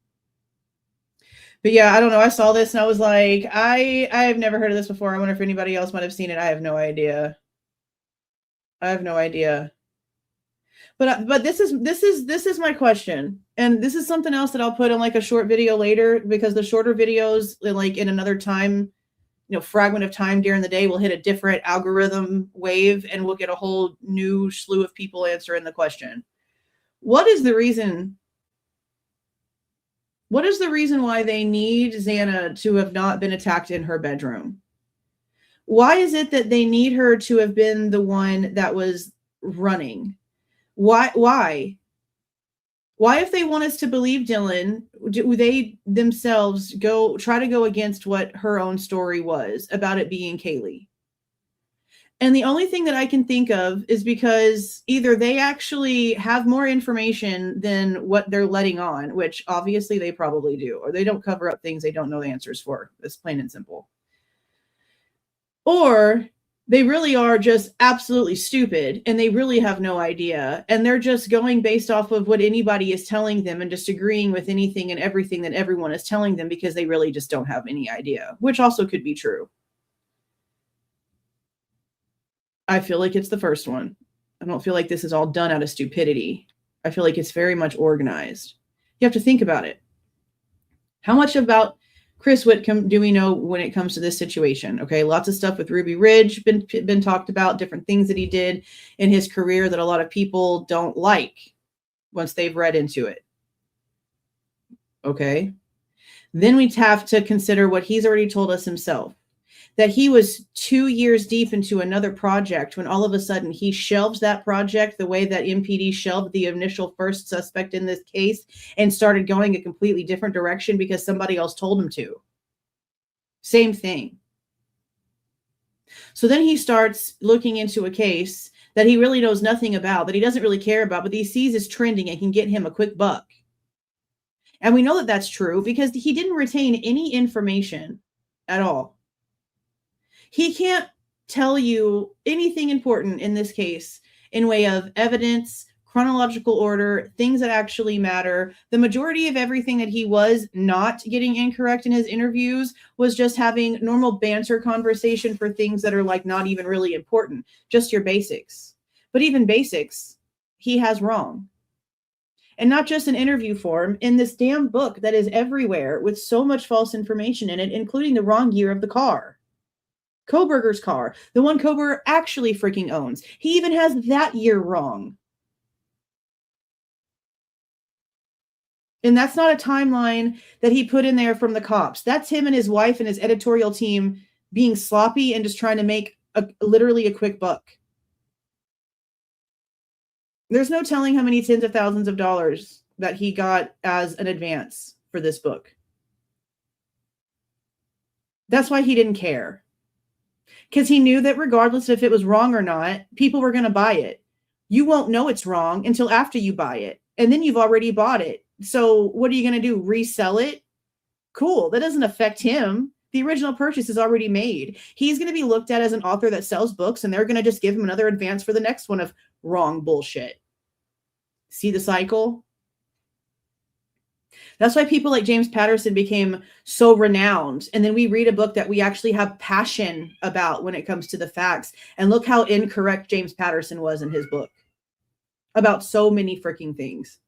S2: But yeah, I don't know. I saw this and I was like, I've never heard of this before. I wonder if anybody else might have seen it. I have no idea. But this is my question. And this is something else that I'll put in like a short video later, because the shorter videos, like in another time, fragment of time during the day, will hit a different algorithm wave and we'll get a whole new slew of people answering the question. What is the reason why they need Xana to have not been attacked in her bedroom? Why is it that they need her to have been the one that was running? Why? Why, if they want us to believe Dylan, do they themselves try to go against what her own story was about it being Kaylee? And the only thing that I can think of is because either they actually have more information than what they're letting on, which obviously they probably do, or they don't cover up things they don't know the answers for. It's plain and simple. Or they really are just absolutely stupid and they really have no idea. And they're just going based off of what anybody is telling them and just agreeing with anything and everything that everyone is telling them because they really just don't have any idea, which also could be true. I feel like it's the first one. I don't feel like this is all done out of stupidity. I feel like it's very much organized. You have to think about it. How much about Chris Whitcomb do we know when it comes to this situation? Okay, lots of stuff with Ruby Ridge been talked about, different things that he did in his career that a lot of people don't like once they've read into it. Okay. Then we have to consider what he's already told us himself, that he was 2 years deep into another project when all of a sudden he shelves that project the way that MPD shelved the initial first suspect in this case and started going a completely different direction because somebody else told him to. Same thing. So then he starts looking into a case that he really knows nothing about, that he doesn't really care about, but he sees is trending and can get him a quick buck. And we know that that's true because he didn't retain any information at all. He can't tell you anything important in this case in way of evidence, chronological order, things that actually matter. The majority of everything that he was not getting incorrect in his interviews was just having normal banter conversation for things that are like not even really important, just your basics. But even basics, he has wrong. And not just in interview form, in this damn book that is everywhere with so much false information in it, including the wrong year of the car. Kohberger's car, the one Kohberger actually freaking owns. He even has that year wrong. And that's not a timeline that he put in there from the cops. That's him and his wife and his editorial team being sloppy and just trying to make literally a quick buck. There's no telling how many tens of thousands of dollars that he got as an advance for this book. That's why he didn't care. Because he knew that regardless if it was wrong or not, people were going to buy it. You won't know it's wrong until after you buy it. And then you've already bought it. So what are you going to do? Resell it? Cool. That doesn't affect him. The original purchase is already made. He's going to be looked at as an author that sells books, and they're going to just give him another advance for the next one of wrong bullshit. See the cycle? That's why people like James Patterson became so renowned. And then we read a book that we actually have passion about when it comes to the facts. And look how incorrect James Patterson was in his book about so many freaking things.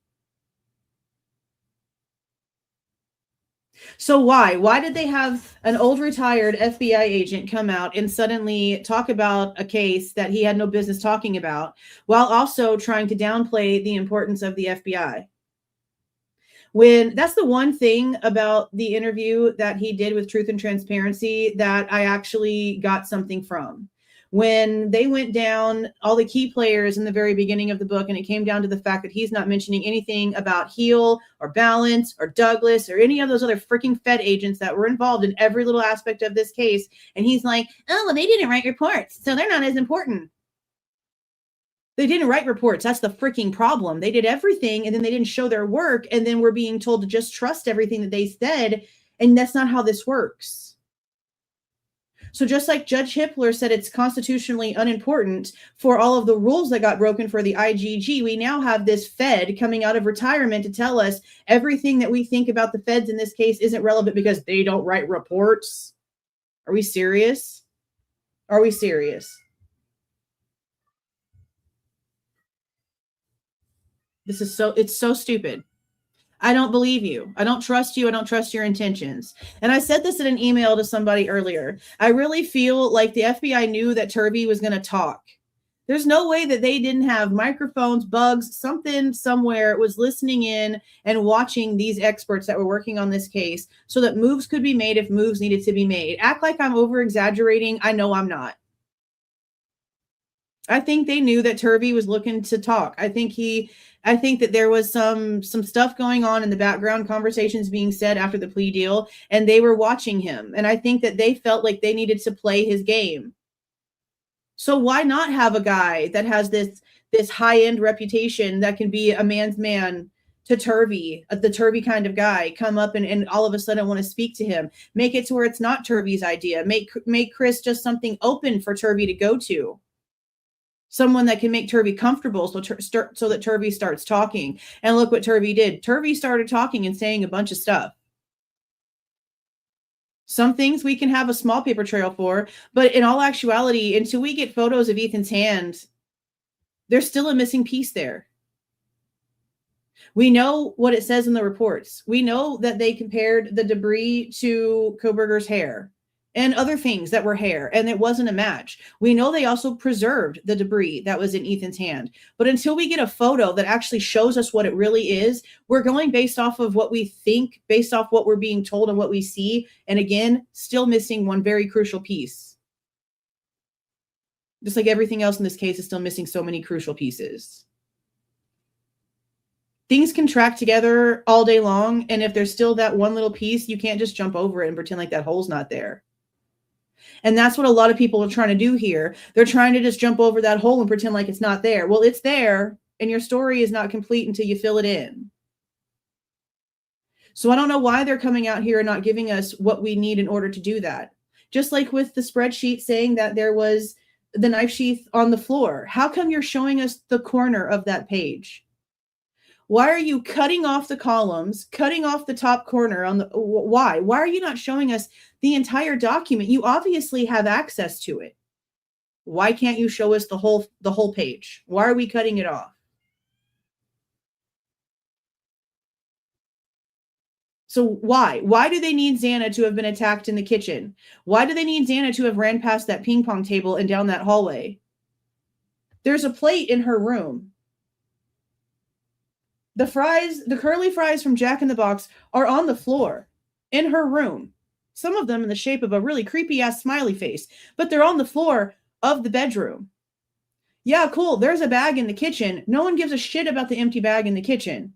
S2: So why did they have an old retired FBI agent come out and suddenly talk about a case that he had no business talking about, while also trying to downplay the importance of the FBI? When that's the one thing about the interview that he did with Truth and Transparency that I actually got something from. When they went down all the key players in the very beginning of the book, and it came down to the fact that he's not mentioning anything about Heal or Balance or Douglas or any of those other freaking Fed agents that were involved in every little aspect of this case. And he's like, oh, well, they didn't write reports, so they're not as important. They didn't write reports. That's the freaking problem. They did everything, and then they didn't show their work, and then we're being told to just trust everything that they said, and that's not how this works. So just like Judge Hippler said it's constitutionally unimportant for all of the rules that got broken for the IGG, we now have this Fed coming out of retirement to tell us everything that we think about the Feds in this case isn't relevant because they don't write reports. Are we serious? Are we serious? It's so stupid. I don't believe you. I don't trust you. I don't trust your intentions. And I said this in an email to somebody earlier. I really feel like the FBI knew that Turvey was going to talk. There's no way that they didn't have microphones, bugs, something somewhere was listening in and watching these experts that were working on this case so that moves could be made if moves needed to be made. Act like I'm over exaggerating. I know I'm not. I think they knew that Turvey was looking to talk. I think that there was some stuff going on in the background, conversations being said after the plea deal, and they were watching him. And I think that they felt like they needed to play his game. So why not have a guy that has this high-end reputation that can be a man's man to Turvey, the Turvey kind of guy, come up and all of a sudden want to speak to him, make it to where it's not Turvey's idea, make Chris just something open for Turvey to go to. Someone that can make Turvey comfortable so that Turvey starts talking. And look what Turvey did. Turvey started talking and saying a bunch of stuff. Some things we can have a small paper trail for, but in all actuality, until we get photos of Ethan's hand, there's still a missing piece there. We know what it says in the reports. We know that they compared the debris to Kohberger's hair and other things that were hair, and it wasn't a match. We know they also preserved the debris that was in Ethan's hand. But until we get a photo that actually shows us what it really is, we're going based off of what we think, based off what we're being told and what we see. And again, still missing one very crucial piece. Just like everything else in this case is still missing so many crucial pieces. Things can track together all day long, and if there's still that one little piece, you can't just jump over it and pretend like that hole's not there. And that's what a lot of people are trying to do here. They're trying to just jump over that hole and pretend like it's not there. Well, it's there, and your story is not complete until you fill it in. So I don't know why they're coming out here and not giving us what we need in order to do that. Just like with the spreadsheet saying that there was the knife sheath on the floor? How come you're showing us the corner of that page? Why are you cutting off the columns, cutting off the top corner on the, why? Why are you not showing us the entire document? You obviously have access to it. Why can't you show us the whole page? Why are we cutting it off? So why do they need Xana to have been attacked in the kitchen? Why do they need Xana to have ran past that ping pong table and down that hallway? There's a plate in her room. The fries, the curly fries from Jack in the Box, are on the floor in her room. Some of them in the shape of a really creepy ass smiley face, but they're on the floor of the bedroom. Yeah, cool. There's a bag in the kitchen. No one gives a shit about the empty bag in the kitchen.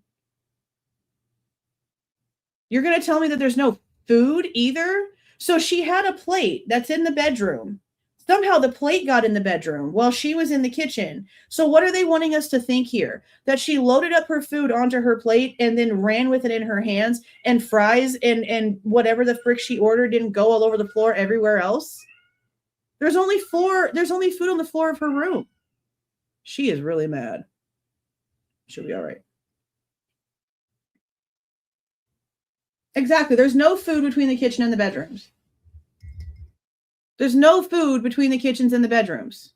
S2: You're going to tell me that there's no food either? So she had a plate that's in the bedroom. Somehow the plate got in the bedroom while she was in the kitchen. So what are they wanting us to think here? That she loaded up her food onto her plate and then ran with it in her hands, and fries and whatever the frick she ordered didn't go all over the floor everywhere else? There's only food on the floor of her room. She is really mad. She'll be all right. Exactly. There's no food between the kitchen and the bedrooms. There's no food between the kitchens and the bedrooms.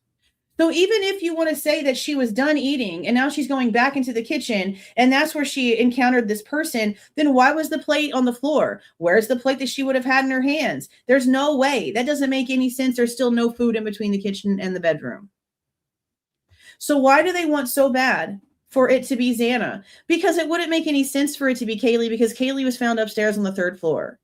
S2: So even if you want to say that she was done eating and now she's going back into the kitchen and that's where she encountered this person, then why was the plate on the floor? Where's the plate that she would have had in her hands? There's no way. That doesn't make any sense. There's still no food in between the kitchen and the bedroom. So why do they want so bad for it to be Xana? Because it wouldn't make any sense for it to be Kaylee, because Kaylee was found upstairs on the 3rd floor.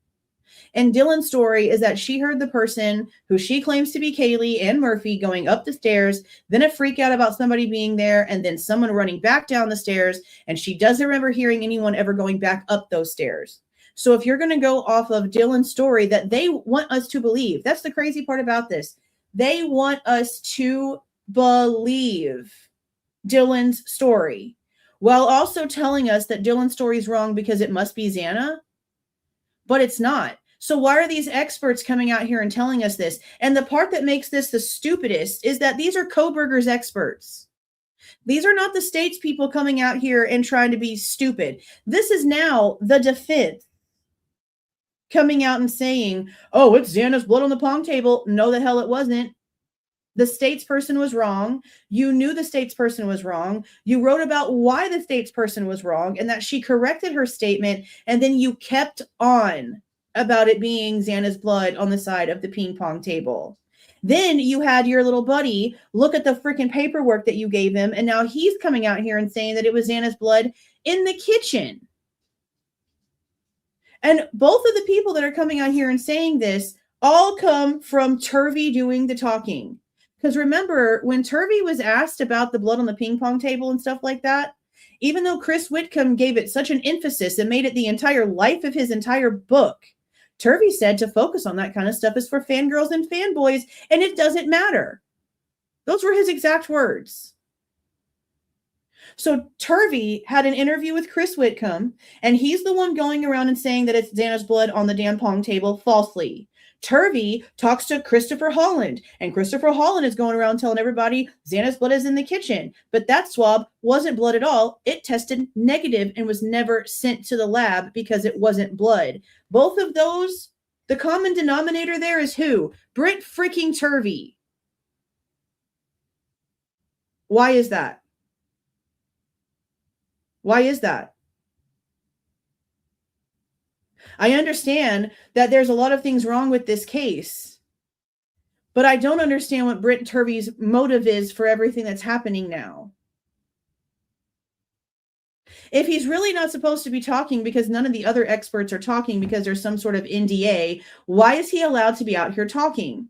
S2: And Dylan's story is that she heard the person who she claims to be Kaylee and Murphy going up the stairs, then a freak out about somebody being there, and then someone running back down the stairs. And she doesn't remember hearing anyone ever going back up those stairs. So if you're going to go off of Dylan's story that they want us to believe, that's the crazy part about this. They want us to believe Dylan's story while also telling us that Dylan's story is wrong because it must be Xana, but it's not. So why are these experts coming out here and telling us this? And the part that makes this the stupidest is that these are Kohberger's experts. These are not the state's people coming out here and trying to be stupid. This is now the defense coming out and saying, oh, it's Xana's blood on the pong table. No, the hell it wasn't. The state's person was wrong. You knew the state's person was wrong. You wrote about why the state's person was wrong and that she corrected her statement. And then you kept on about it being Xana's blood on the side of the ping pong table. Then you had your little buddy look at the freaking paperwork that you gave him. And now he's coming out here and saying that it was Xana's blood in the kitchen. And both of the people that are coming out here and saying this all come from Turvey doing the talking. Because remember, when Turvey was asked about the blood on the ping pong table and stuff like that, even though Chris Whitcomb gave it such an emphasis and made it the entire life of his entire book, Turvey said to focus on that kind of stuff is for fangirls and fanboys, and it doesn't matter. Those were his exact words. So Turvey had an interview with Chris Whitcomb, and he's the one going around and saying that it's Xana's blood on the damn pong table falsely. Turvey talks to Christopher Holland, and Christopher Holland is going around telling everybody Xana's blood is in the kitchen. But that swab wasn't blood at all. It tested negative and was never sent to the lab because it wasn't blood. Both of those, the common denominator there is who? Britt freaking Turvey. Why is that? Why is that? I understand that there's a lot of things wrong with this case, but I don't understand what Britt Turvey's motive is for everything that's happening now. If he's really not supposed to be talking because none of the other experts are talking because there's some sort of NDA, why is he allowed to be out here talking?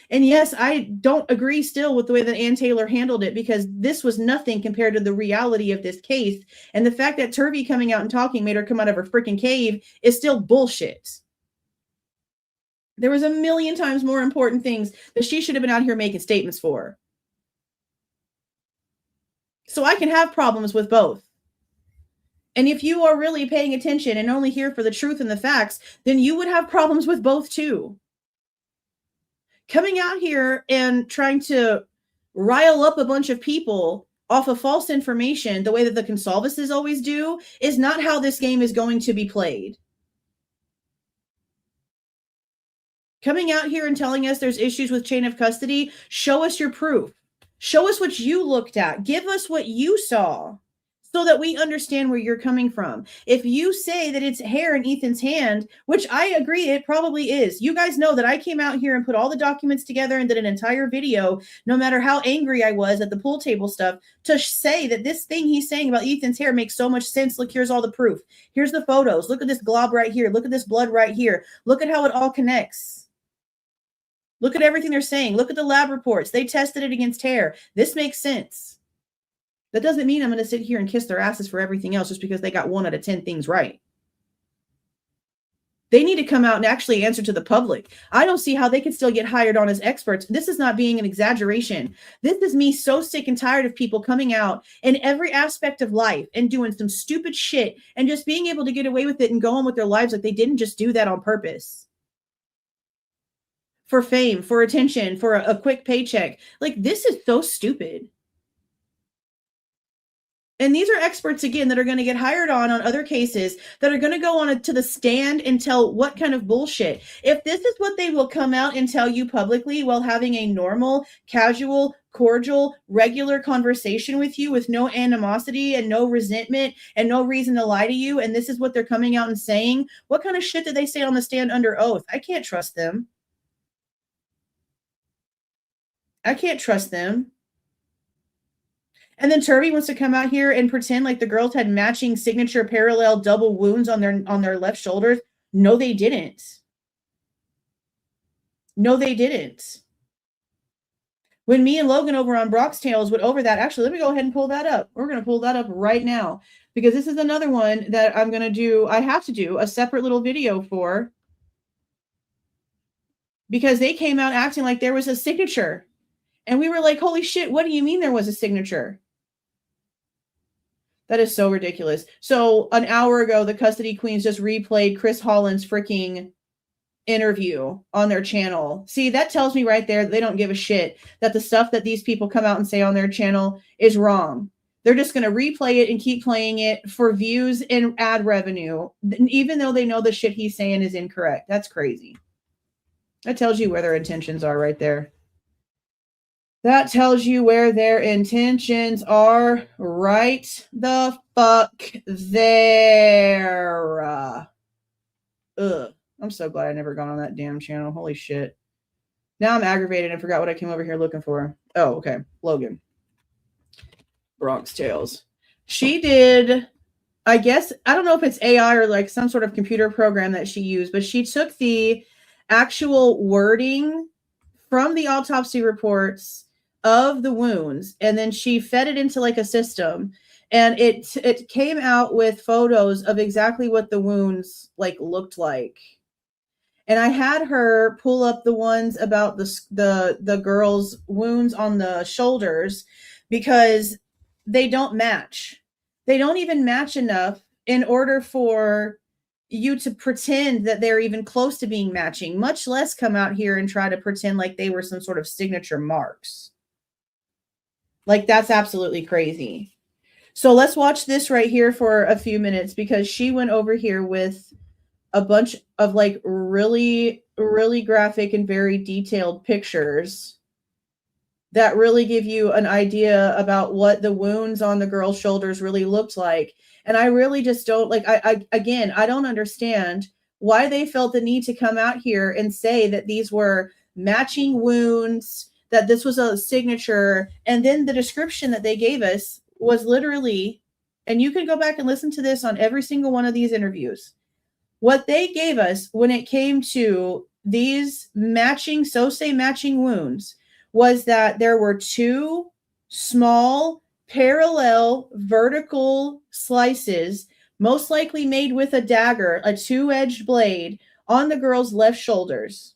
S2: And yes, I don't agree still with the way that Ann Taylor handled it, because this was nothing compared to the reality of this case. And the fact that Turvey coming out and talking made her come out of her freaking cave is still bullshit. There was a million times more important things that she should have been out here making statements for. So I can have problems with both. And if you are really paying attention and only here for the truth and the facts, then you would have problems with both too. Coming out here and trying to rile up a bunch of people off of false information, the way that the Goncalveses always do, is not how this game is going to be played. Coming out here and telling us there's issues with chain of custody, show us your proof. Show us what you looked at. Give us what you saw so that we understand where you're coming from. If you say that it's hair in Ethan's hand, which I agree it probably is. You guys know that I came out here and put all the documents together and did an entire video, no matter how angry I was at the pool table stuff, to say that this thing he's saying about Ethan's hair makes so much sense. Look, here's all the proof. Here's the photos. Look at this glob right here. Look at this blood right here. Look at how it all connects. Look at everything they're saying. Look at the lab reports. They tested it against hair. This makes sense. That doesn't mean I'm going to sit here and kiss their asses for everything else just because they got 1 out of 10 things right. They need to come out and actually answer to the public. I don't see how they can still get hired on as experts. This is not being an exaggeration. This is me so sick and tired of people coming out in every aspect of life and doing some stupid shit and just being able to get away with it and go on with their lives like they didn't just do that on purpose. For fame, for attention, for a quick paycheck. Like, this is so stupid. And these are experts, again, that are going to get hired on other cases, that are going to go on to the stand and tell what kind of bullshit. If this is what they will come out and tell you publicly while having a normal, casual, cordial, regular conversation with you with no animosity and no resentment and no reason to lie to you, and this is what they're coming out and saying, what kind of shit did they say on the stand under oath? I can't trust them. I can't trust them. And then Turby wants to come out here and pretend like the girls had matching signature parallel double wounds on their left shoulders. No, they didn't. No, they didn't. When me and Logan over on Brock's Tales went over that, actually, let me go ahead and pull that up. We're going to pull that up right now because this is another one that I'm going to do. I have to do a separate little video for because they came out acting like there was a signature. And we were like, holy shit, what do you mean there was a signature? That is so ridiculous. So an hour ago, the Custody Queens just replayed Chris Holland's freaking interview on their channel. See, that tells me right there that they don't give a shit that the stuff that these people come out and say on their channel is wrong. They're just going to replay it and keep playing it for views and ad revenue, even though they know the shit he's saying is incorrect. That's crazy. That tells you where their intentions are right there. That tells you where their intentions are right the fuck there. I'm so glad I never gone on that damn channel. Holy shit. Now I'm aggravated and forgot what I came over here looking for. Oh, okay. Logan. Bronx Tales. She did, I guess, I don't know if it's AI or like some sort of computer program that she used, but she took the actual wording from the autopsy reports of the wounds, and then she fed it into like a system, and it came out with photos of exactly what the wounds like looked like. And I had her pull up the ones about the girl's wounds on the shoulders because they don't match. They don't even match enough in order for you to pretend that they're even close to being matching, much less come out here and try to pretend like they were some sort of signature marks. Like, that's absolutely crazy. So let's watch this right here for a few minutes because she went over here with a bunch of like really, really graphic and very detailed pictures that really give you an idea about what the wounds on the girl's shoulders really looked like. And I really just don't like, I don't understand why they felt the need to come out here and say that these were matching wounds, that this was a signature. And then the description that they gave us was literally, and you can go back and listen to this on every single one of these interviews. What they gave us when it came to these matching, matching wounds was that there were two small parallel vertical slices, most likely made with a dagger, a two-edged blade, on the girl's left shoulders.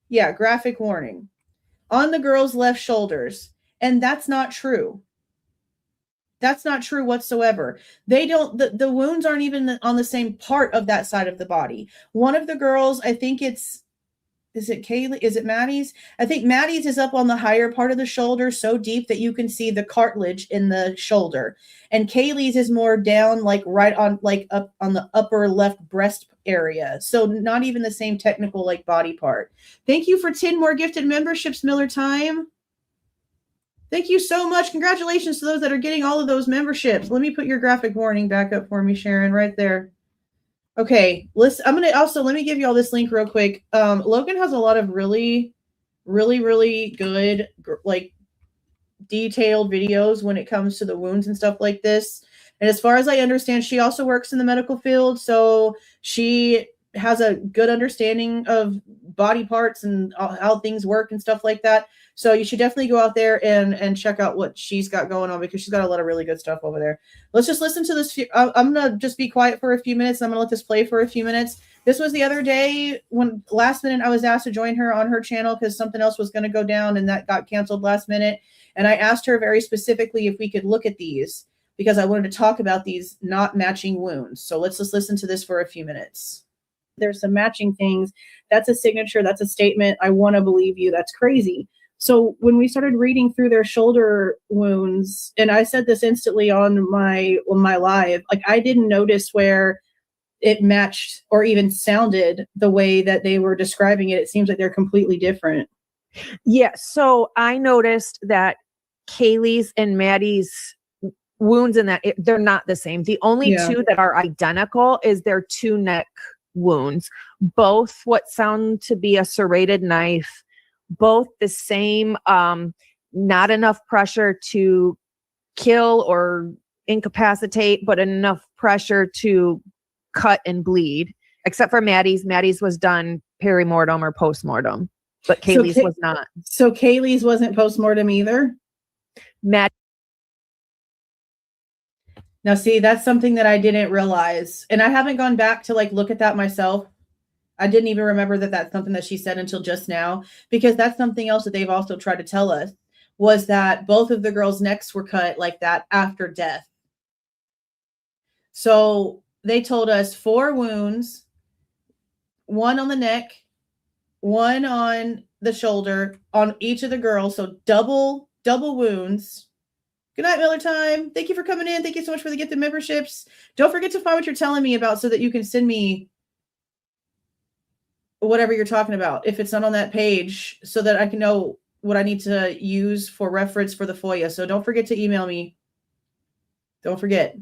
S2: Yeah, graphic warning. On the girl's left shoulders. And that's not true. That's not true whatsoever. They don't, the wounds aren't even on the same part of that side of the body. One of the girls, I think it's is it Kaylee? Is it Maddie's? I think Maddie's is up on the higher part of the shoulder, so deep that you can see the cartilage in the shoulder. And Kaylee's is more down, like right on, like up on the upper left breast area. So not even the same technical like body part. Thank you for 10 more gifted memberships, Miller Time. Thank you so much. Congratulations to those that are getting all of those memberships. Let me put your graphic warning back up for me, Sharon, right there. Okay, listen, I'm going to also, let me give you all this link real quick. Logan has a lot of really good, like detailed videos when it comes to the wounds and stuff like this. And as far as I understand, she also works in the medical field. So she has a good understanding of body parts and how things work and stuff like that. So you should definitely go out there and check out what she's got going on, because she's got a lot of really good stuff over there. Let's just listen to this. I'm going to just be quiet for a few minutes. I'm going to let this play for a few minutes. This was the other day when last minute I was asked to join her on her channel because something else was going to go down and that got canceled last minute. And I asked her very specifically if we could look at these because I wanted to talk about these not matching wounds. So let's just listen to this for a few minutes. There's some matching things. That's a signature. That's a statement. I want to believe you. That's crazy. So when we started reading through their shoulder wounds, and I said this instantly on my live, like I didn't notice where it matched or even sounded the way that they were describing it. It seems like they're completely different.
S12: Yeah. So I noticed that Kaylee's and Maddie's wounds in that they're not the same. The only two that are identical is their 2 neck wounds, both what sound to be a serrated knife, both the same, not enough pressure to kill or incapacitate, but enough pressure to cut and bleed, except for Maddie's. Maddie's was done perimortem or postmortem, but Kaylee's was not.
S2: So Kaylee's wasn't postmortem either?
S12: Maddie.
S2: Now, see, that's something that I didn't realize. And I haven't gone back to like look at that myself. I didn't even remember that that's something that she said until just now, because that's something else that they've also tried to tell us, was that both of the girls' necks were cut like that after death. So they told us 4 wounds, 1 on the neck, 1 on the shoulder on each of the girls. So double wounds. Good night, Miller Time. Thank you for coming in. Thank you so much for the gifted memberships. Don't forget to find what you're telling me about so that you can send me whatever you're talking about, if it's not on that page, so that I can know what I need to use for reference for the FOIA. So don't forget to email me. Don't forget.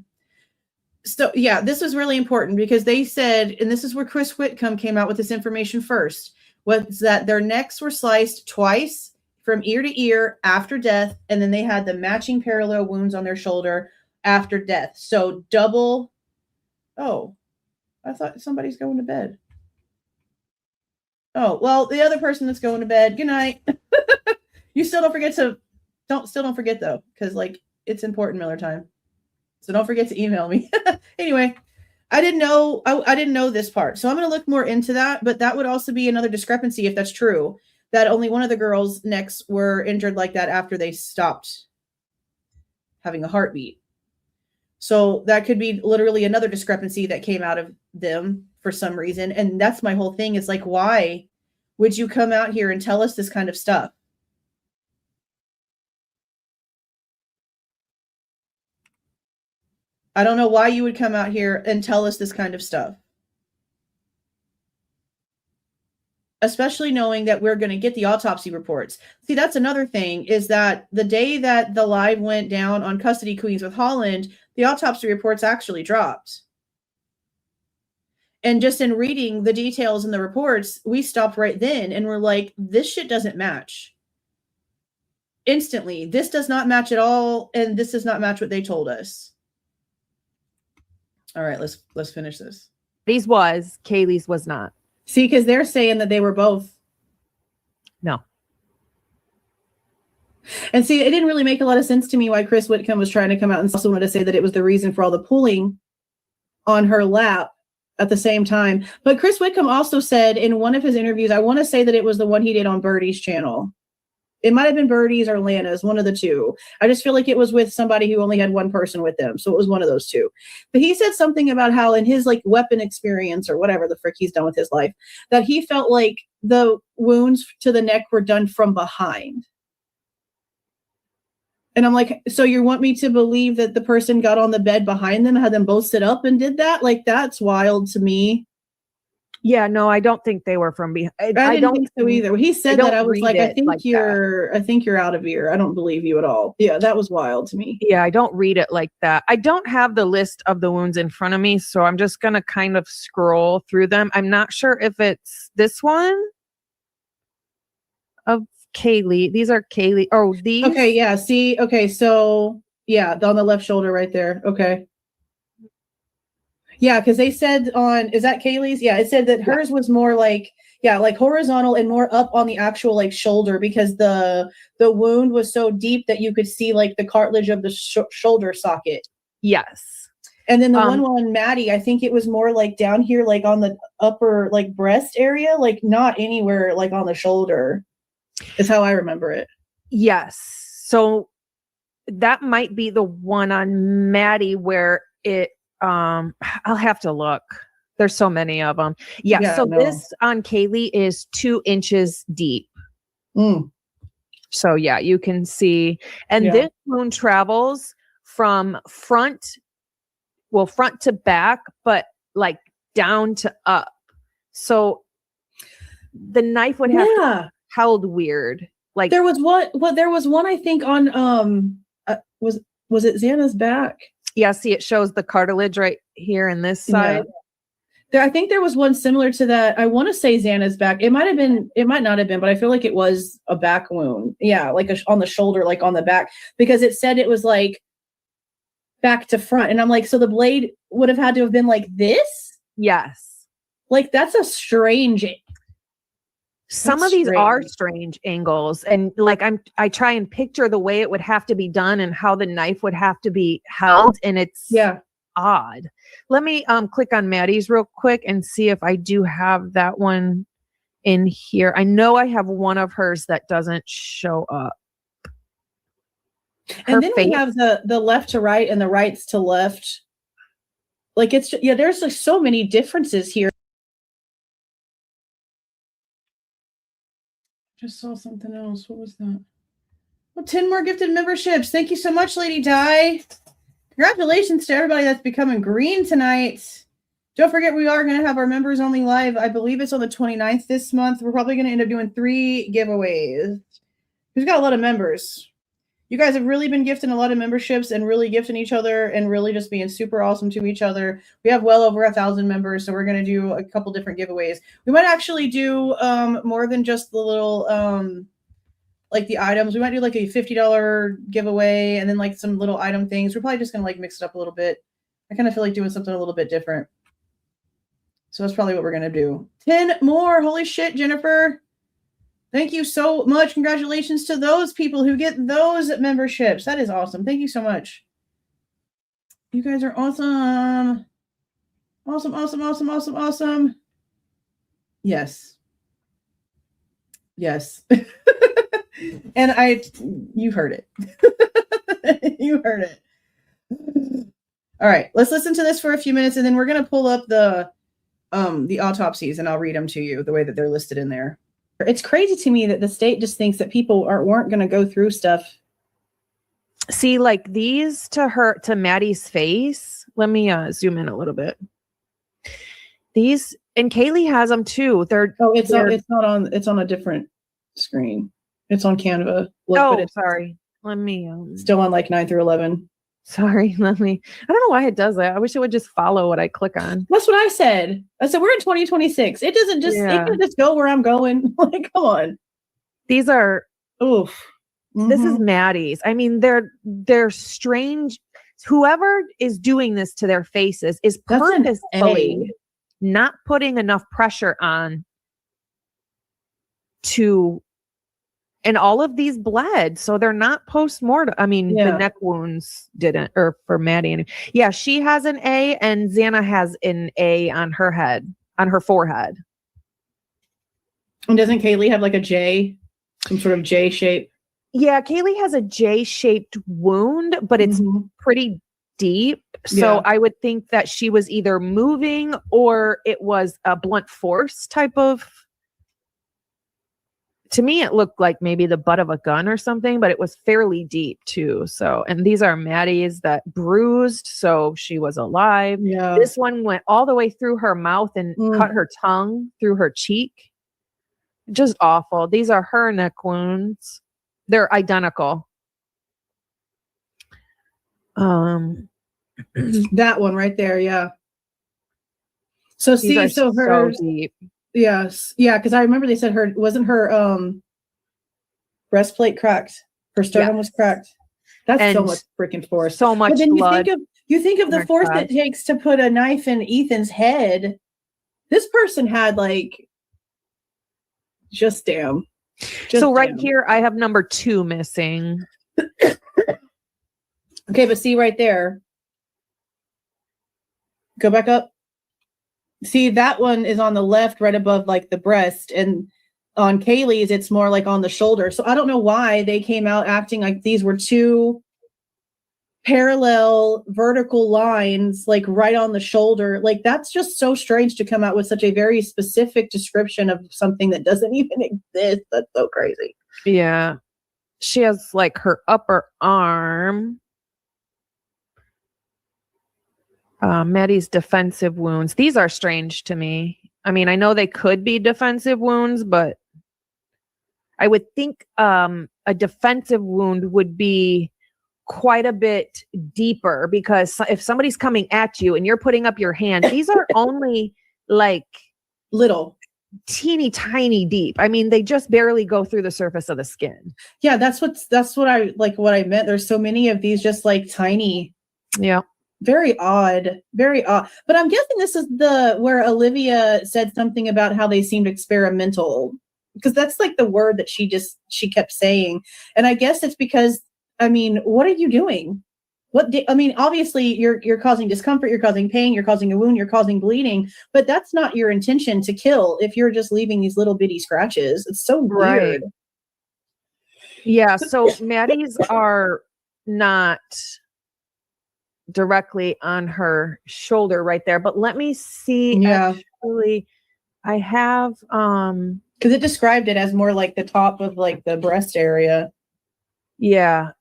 S2: So yeah, this was really important because they said, and this is where Chris Whitcomb came out with this information first, was that their necks were sliced twice from ear to ear after death. And then they had the matching parallel wounds on their shoulder after death. So double. Oh, I thought somebody's going to bed. Oh, well, the other person that's going to bed, good night. You still don't forget though, because like it's important, Miller Time. So don't forget to email me. Anyway, I didn't know this part. So I'm going to look more into that, but that would also be another discrepancy if that's true, that only one of the girls' necks were injured like that after they stopped having a heartbeat. So that could be literally another discrepancy that came out of them for some reason. And that's my whole thing, is like, why would you come out here and tell us this kind of stuff? I don't know why you would come out here and tell us this kind of stuff. Especially knowing that we're going to get the autopsy reports. See, that's another thing, is that the day that the live went down on Custody Queens with Holland, the autopsy reports actually dropped. And just in reading the details in the reports, we stopped right then and we're like, this shit doesn't match. Instantly, this does not match at all. And this does not match what they told us. All right, let's finish this.
S12: These was, Kaylee's was not.
S2: See, because they're saying that they were both.
S12: No.
S2: And see, it didn't really make a lot of sense to me why Chris Whitcomb was trying to come out and also wanted to say that it was the reason for all the pulling on her lap at the same time. But Chris Whitcomb also said in one of his interviews, I want to say that it was the one he did on Birdie's channel. It might have been Birdie's or Lana's, one of the two. I just feel like it was with somebody who only had one person with them. So it was one of those two. But he said something about how in his like weapon experience or whatever the frick he's done with his life, that he felt like the wounds to the neck were done from behind. And I'm like, so you want me to believe that the person got on the bed behind them, had them both sit up and did that? Like, that's wild to me.
S12: Yeah, no, I don't think they were from behind.
S2: I don't think so either. When he said that, I was like, I think you're out of here. I don't believe you at all. Yeah, that was wild to me.
S12: Yeah, I don't read it like that. I don't have the list of the wounds in front of me, so I'm just going to kind of scroll through them. I'm not sure if it's this one of Kaylee. These are Kaylee. Oh, these?
S2: Okay, yeah. See, okay, so, yeah, on the left shoulder right there. Okay. Yeah, because they said is that Kaylee's? Yeah, it said that hers was more like, like horizontal and more up on the actual like shoulder, because the wound was so deep that you could see like the cartilage of the shoulder socket.
S12: Yes.
S2: And then the one on Maddie, I think it was more like down here, like on the upper like breast area, like not anywhere like on the shoulder, is how I remember it.
S12: Yes. So that might be the one on Maddie where it, I'll have to look. There's so many of them. Yeah. So this on Kaylee is 2 inches deep. So yeah, you can see, and this wound travels from front to back, but like down to up. So the knife would have held weird. Like
S2: there was one I think on was it Xana's back?
S12: Yeah, see, it shows the cartilage right here in this side.
S2: I think there was one similar to that. I want to say Xana's back. It might not have been, but I feel like it was a back wound. Yeah, like on the shoulder, like on the back, because it said it was like back to front. And I'm like, so the blade would have had to have been like this?
S12: Yes.
S2: Like, that's a strange.
S12: Some of these are strange angles, and like I try and picture the way it would have to be done and how the knife would have to be held, and it's odd. Let me click on Maddie's real quick and see if I do have that one in here. I know I have one of hers that doesn't show up.
S2: And then we have the left to right and the rights to left. Like there's like so many differences here. Just saw something else. What was that? Well, 10 more gifted memberships. Thank you so much, Lady Di. Congratulations to everybody that's becoming green tonight. Don't forget, we are going to have our members only live. I believe it's on the 29th this month. We're probably going to end up doing 3 giveaways. We've got a lot of members. You guys have really been gifting a lot of memberships and really gifting each other and really just being super awesome to each other. We have well over 1,000 members, so we're going to do a couple different giveaways. We might actually do more than just the little, like the items. We might do like a $50 giveaway and then like some little item things. We're probably just going to like mix it up a little bit. I kind of feel like doing something a little bit different. So that's probably what we're going to do. 10 more. Holy shit, Jennifer. Thank you so much. Congratulations to those people who get those memberships. That is awesome. Thank you so much. You guys are awesome. Awesome, awesome, awesome, awesome, awesome. Yes. Yes. And you heard it. You heard it. All right, let's listen to this for a few minutes, and then we're going to pull up the autopsies, and I'll read them to you the way that they're listed in there. It's crazy to me that the state just thinks that people weren't going to go through stuff.
S12: See, like these to Maddie's face. Let me zoom in a little bit. These, and Kaylee has them too.
S2: It's on a different screen. It's on Canva.
S12: Sorry. Let me
S2: still on like 9 through 11.
S12: Sorry, I don't know why it does that. I wish it would just follow what I click on.
S2: That's what I said. I said, we're in 2026. It doesn't just, it can just go where I'm going. Like, come on.
S12: These are,
S2: oof. Mm-hmm.
S12: This is Maddie's. I mean, they're strange. Whoever is doing this to their faces is purposefully not putting enough pressure on and all of these bled, so they're not post-mortem. I mean, the neck wounds didn't, or for Maddie. Yeah, she has an A, and Xana has an A on her head, on her forehead.
S2: And doesn't Kaylee have like a J, some sort of J shape?
S12: Yeah, Kaylee has a J-shaped wound, but it's pretty deep. So I would think that she was either moving or it was a blunt force type of. To me, it looked like maybe the butt of a gun or something, but it was fairly deep too. So, and these are Maddie's that bruised, so she was alive.
S2: Yeah.
S12: This one went all the way through her mouth and cut her tongue through her cheek. Just awful. These are her neck wounds. They're identical.
S2: That one right there, yeah. So see, so hers,
S12: deep.
S2: Yes. Yeah, because I remember they said wasn't her breastplate cracked. Her sternum was cracked. That's so much freaking force.
S12: So much
S2: but then
S12: blood.
S2: You think of the force it takes to put a knife in Ethan's head. This person had like just damn.
S12: So right here I have number 2 missing.
S2: Okay, but see right there. Go back up. See, that one is on the left, right above like the breast, and on Kaylee's, it's more like on the shoulder. So I don't know why they came out acting like these were 2 parallel vertical lines, like right on the shoulder. Like that's just so strange to come out with such a very specific description of something that doesn't even exist. That's so crazy.
S12: Yeah. She has like her upper arm. Maddie's defensive wounds. These are strange to me. I mean, I know they could be defensive wounds, but I would think a defensive wound would be quite a bit deeper, because if somebody's coming at you and you're putting up your hand, these are only like
S2: little
S12: teeny tiny deep. I mean, they just barely go through the surface of the skin.
S2: Yeah, that's what I meant. There's so many of these just like tiny.
S12: Yeah.
S2: Very odd. But I'm guessing this is where Olivia said something about how they seemed experimental, because that's like the word that she kept saying. And I guess it's because, I mean, what are you doing? Obviously you're causing discomfort, you're causing pain, you're causing a wound, you're causing bleeding, but that's not your intention to kill if you're just leaving these little bitty scratches. It's so weird.
S12: Yeah. So Maddie's are not directly on her shoulder right there, but let me see.
S2: Yeah.
S12: Actually, I have
S2: because it described it as more like the top of like the breast area.
S12: Yeah,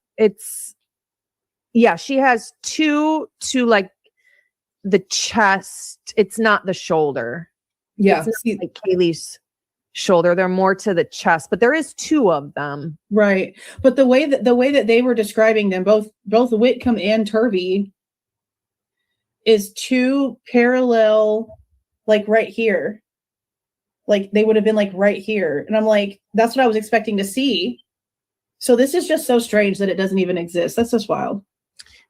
S12: she has 2 to like the chest. It's not the shoulder.
S2: Yeah,
S12: it's not like Kaylee's shoulder. They're more to the chest, but there is 2 of them.
S2: Right, but the way that they were describing them, both Whitcomb and Turvey, is 2 parallel, like right here. Like they would have been like right here. And I'm like, that's what I was expecting to see. So this is just so strange that it doesn't even exist. That's just wild.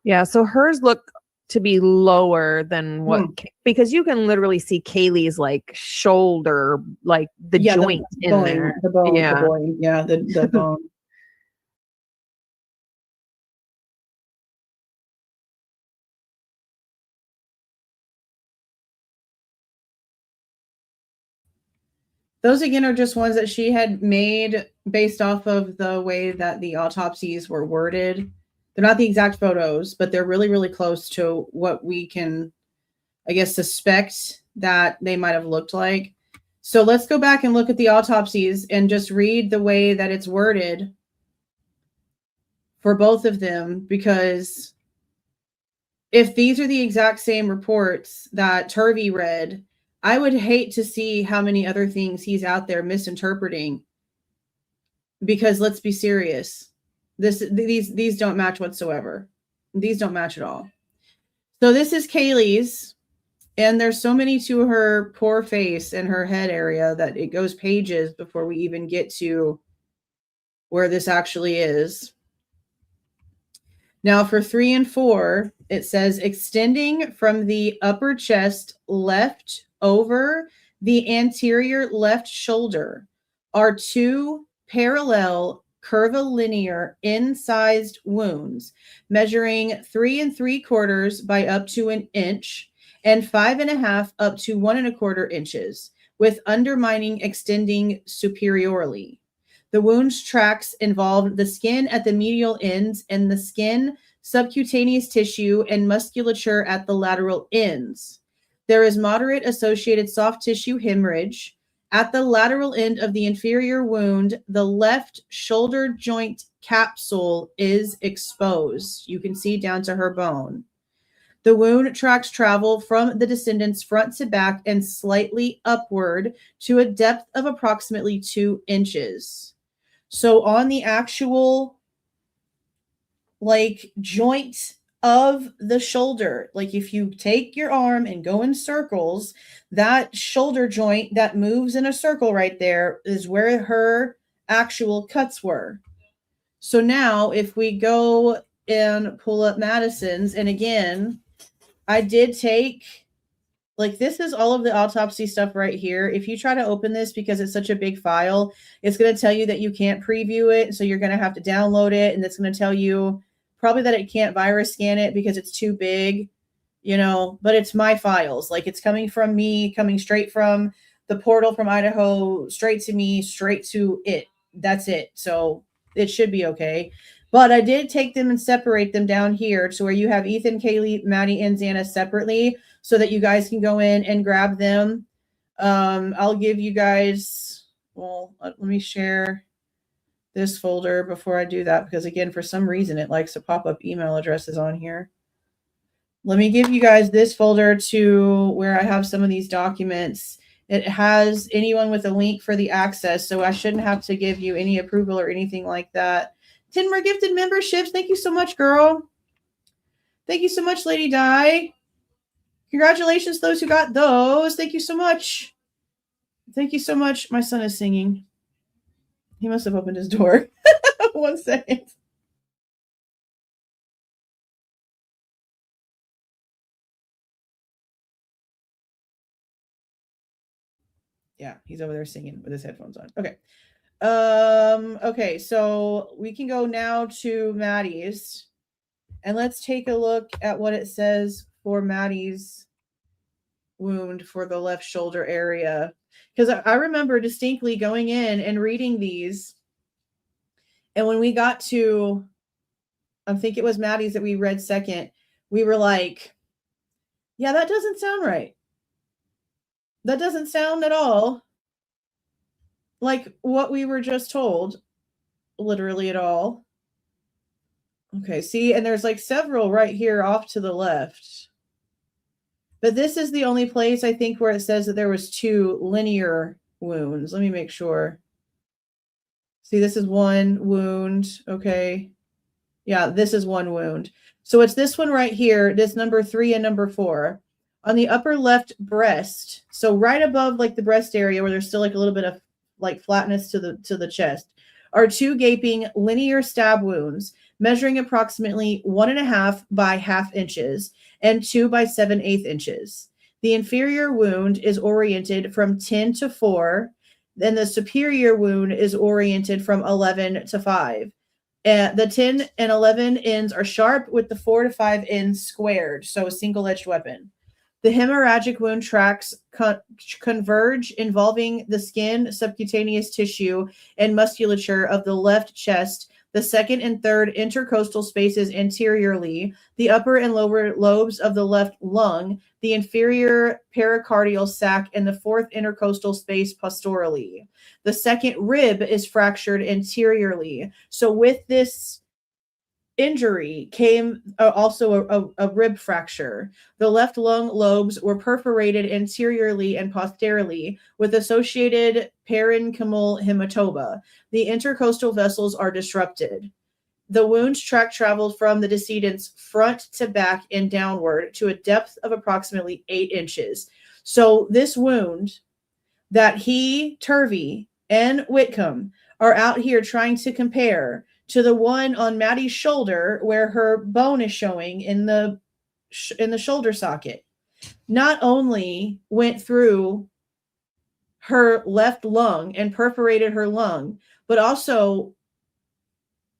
S12: Yeah. So hers look to be lower than what, because you can literally see Kaylee's like shoulder, like the joint in
S2: bone,
S12: there.
S2: The bone, the bone. Those again are just ones that she had made based off of the way that the autopsies were worded. They're not the exact photos, but they're really, really close to what we can, I guess, suspect that they might have looked like. So let's go back and look at the autopsies and just read the way that it's worded for both of them, because if these are the exact same reports that Turvey read, I would hate to see how many other things he's out there misinterpreting, because let's be serious. These don't match whatsoever. These don't match at all. So this is Kaylee's, and there's so many to her poor face and her head area that it goes pages before we even get to where this actually is. Now for 3 and 4, it says extending from the upper chest left over the anterior left shoulder are 2 parallel curvilinear incised wounds measuring 3 3/4 by up to an inch and 5 1/2 up to 1 1/4 inches, with undermining extending superiorly. The wound's tracks involved the skin at the medial ends and the skin, subcutaneous tissue, and musculature at the lateral ends. There is moderate associated soft tissue hemorrhage. At the lateral end of the inferior wound, the left shoulder joint capsule is exposed. You can see down to her bone. The wound tracks travel from the descendants front to back and slightly upward to a depth of approximately 2 inches. So on the actual like joint of the shoulder, like if you take your arm and go in circles, that shoulder joint that moves in a circle right there is where her actual cuts were. So now if we go and pull up Madison's, and again, I did take, like, this is all of the autopsy stuff right here. If you try to open this because it's such a big file, it's going to tell you that you can't preview it. So you're going to have to download it. And it's going to tell you probably that it can't virus scan it because it's too big, you know, but it's my files. Like, it's coming from me, coming straight from the portal from Idaho, straight to me, straight to it. That's it. So it should be okay. But I did take them and separate them down here to where you have Ethan, Kaylee, Maddie, and Xana separately so that you guys can go in and grab them. I'll give you guys, well, let me share this folder before I do that because, again, for some reason, it likes to pop up email addresses on here. Let me give you guys this folder to where I have some of these documents. It has anyone with a link for the access, so I shouldn't have to give you any approval or anything like that. 10 more gifted memberships. Thank you so much, girl. Thank you so much, Lady Di. Congratulations, those who got those. Thank you so much. Thank you so much. My son is singing. He must have opened his door. 1 second. Yeah, he's over there singing with his headphones on. Okay. Okay, so we can go now to Maddie's and let's take a look at what it says for Maddie's wound for the left shoulder area. Because I remember distinctly going in and reading these. And when we got to, I think it was Maddie's that we read second, we were like, yeah, that doesn't sound right. That doesn't sound at all like what we were just told, literally at all. Okay, see, and there's like several right here off to the left. But this is the only place I think where it says that there was 2 linear wounds. Let me make sure. See, this is 1 wound. Okay. Yeah, this is 1 wound. So it's this one right here, this number 3 and number 4. On the upper left breast, so right above like the breast area where there's still like a little bit of like flatness to the chest, are 2 gaping linear stab wounds measuring approximately 1.5 by 1/2 inches and 2 by 7/8 inches. The inferior wound is oriented from 10 to 4, then the superior wound is oriented from 11 to 5. The 10 and 11 ends are sharp with the 4 to 5 ends squared, so a single-edged weapon. The hemorrhagic wound tracks converge involving the skin, subcutaneous tissue, and musculature of the left chest, the second and third intercostal spaces anteriorly, the upper and lower lobes of the left lung, the inferior pericardial sac, and the fourth intercostal space posteriorly. The second rib is fractured anteriorly. So with this injury came also a rib fracture. The left lung lobes were perforated anteriorly and posteriorly with associated parenchymal hematoma. The intercostal vessels are disrupted. The wound's track traveled from the decedent's front to back and downward to a depth of approximately 8 inches. So this wound that he, Turvey, and Whitcomb are out here trying to compare to the one on Maddie's shoulder where her bone is showing in the shoulder socket, not only went through her left lung and perforated her lung, but also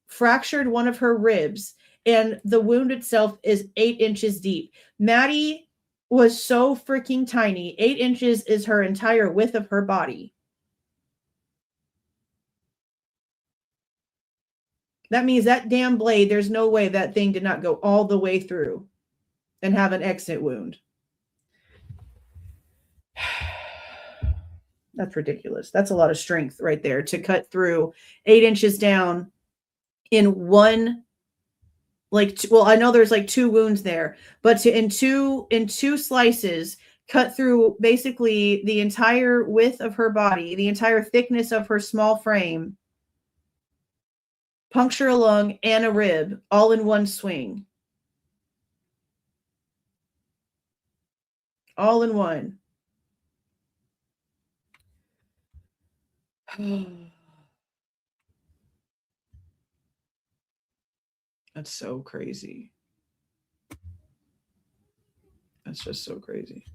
S2: fractured one of her ribs, and the wound itself is 8 inches deep. Maddie was so freaking tiny. 8 inches is her entire width of her body. That means that damn blade, there's no way that thing did not go all the way through and have an exit wound. That's ridiculous. That's a lot of strength right there to cut through 8 inches down in one, well, I know there's like 2 wounds there, but in two slices, cut through basically the entire width of her body, the entire thickness of her small frame, puncture a lung and a rib all in one swing. All in one. That's so crazy. That's just so crazy.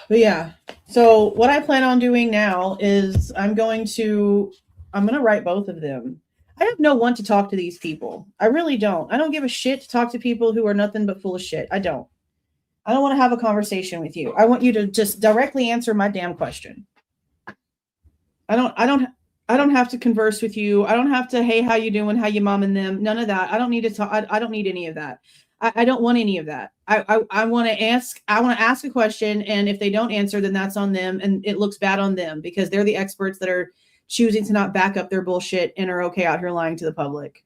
S2: But yeah, so what I plan on doing now is I'm going to write both of them. I have no one to talk to these people. I really don't. I don't give a shit to talk to people who are nothing but full of shit. I don't want to have a conversation with you. I want you to just directly answer my damn question. I don't have to converse with you. I don't have to, hey, how you doing? How you mom and them? None of that. I don't need to talk. I don't need any of that. I don't want any of that. I want to ask a question. And if they don't answer, then that's on them. And it looks bad on them because they're the experts that are choosing to not back up their bullshit and are okay out here lying to the public.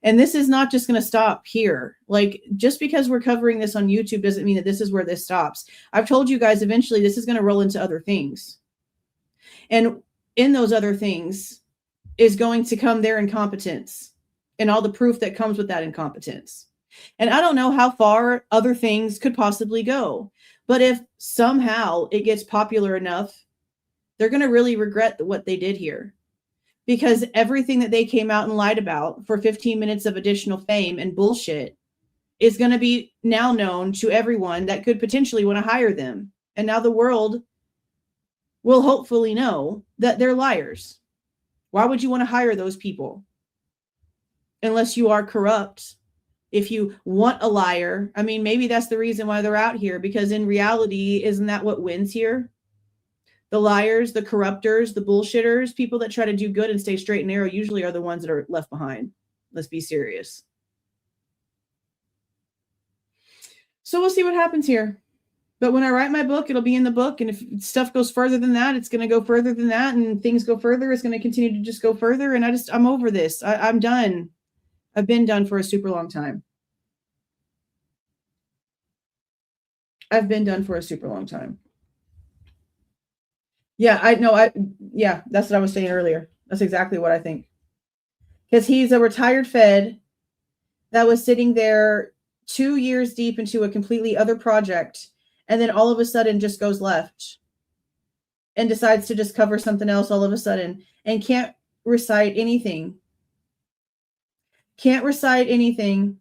S2: And this is not just going to stop here. Like, just because we're covering this on YouTube doesn't mean that this is where this stops. I've told you guys eventually this is going to roll into other things. And in those other things is going to come their incompetence and all the proof that comes with that incompetence. And I don't know how far other things could possibly go. But if somehow it gets popular enough, they're going to really regret what they did here. Because everything that they came out and lied about for 15 minutes of additional fame and bullshit is going to be now known to everyone that could potentially want to hire them. And now the world will hopefully know that they're liars. Why would you want to hire those people? Unless you are corrupt. If you want a liar, I mean, maybe that's the reason why they're out here, because in reality, isn't that what wins here? The liars, the corruptors, the bullshitters, people that try to do good and stay straight and narrow usually are the ones that are left behind. Let's be serious. So we'll see what happens here. But when I write my book, it'll be in the book. And if stuff goes further than that, it's going to go further than that. And things go further, it's going to continue to just go further. And I'm over this. I'm done. I've been done for a super long time. I've been done for a super long time. Yeah, yeah, that's what I was saying earlier. That's exactly what I think. Because he's a retired Fed that was sitting there 2 years deep into a completely other project, and then all of a sudden just goes left and decides to just cover something else all of a sudden and can't recite anything. Can't recite anything.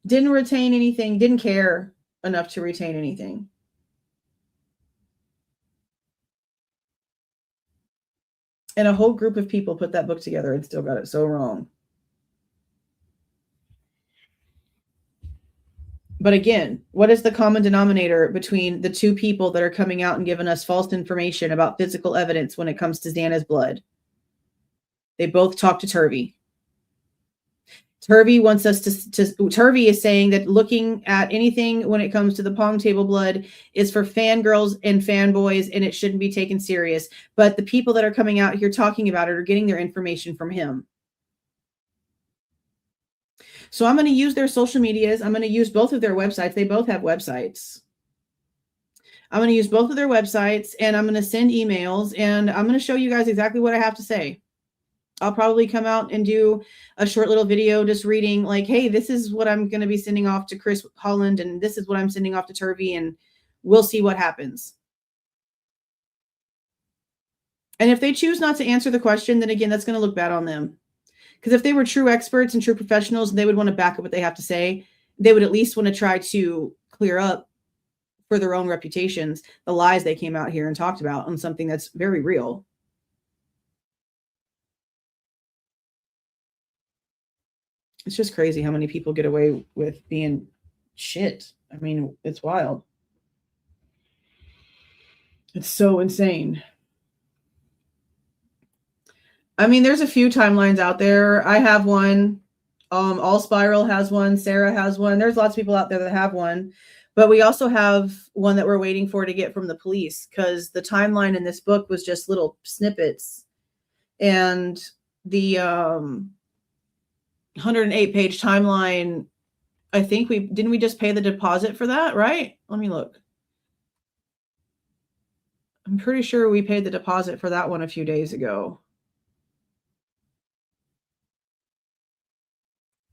S2: Didn't retain anything. Didn't care enough to retain anything. And a whole group of people put that book together and still got it so wrong. But again, what is the common denominator between the two people that are coming out and giving us false information about physical evidence when it comes to Xana's blood? They both talk to Turvey. Turvey wants us to Turvey is saying that looking at anything when it comes to the pong table blood is for fangirls and fanboys, and it shouldn't be taken serious. But the people that are coming out here talking about it are getting their information from him. So I'm going to use their social medias. I'm going to use both of their websites. They both have websites. I'm going to use both of their websites, and I'm going to send emails, and I'm going to show you guys exactly what I have to say. I'll probably come out and do a short little video just reading like, hey, this is what I'm going to be sending off to Chris Holland, and this is what I'm sending off to Turvey, and we'll see what happens. And if they choose not to answer the question, then again, that's going to look bad on them. Because if they were true experts and true professionals, and they would want to back up what they have to say, they would at least want to try to clear up for their own reputations the lies they came out here and talked about on something that's very real. It's just crazy how many people get away with being shit. I mean, it's wild. It's so insane. I mean, there's a few timelines out there. I have one. All Spiral has one. Sarah has one. There's lots of people out there that have one. But we also have one that we're waiting for to get from the police, because the timeline in this book was just little snippets. And the 108-page timeline, I think didn't we just pay the deposit for that, right? Let me look. I'm pretty sure we paid the deposit for that one a few days ago.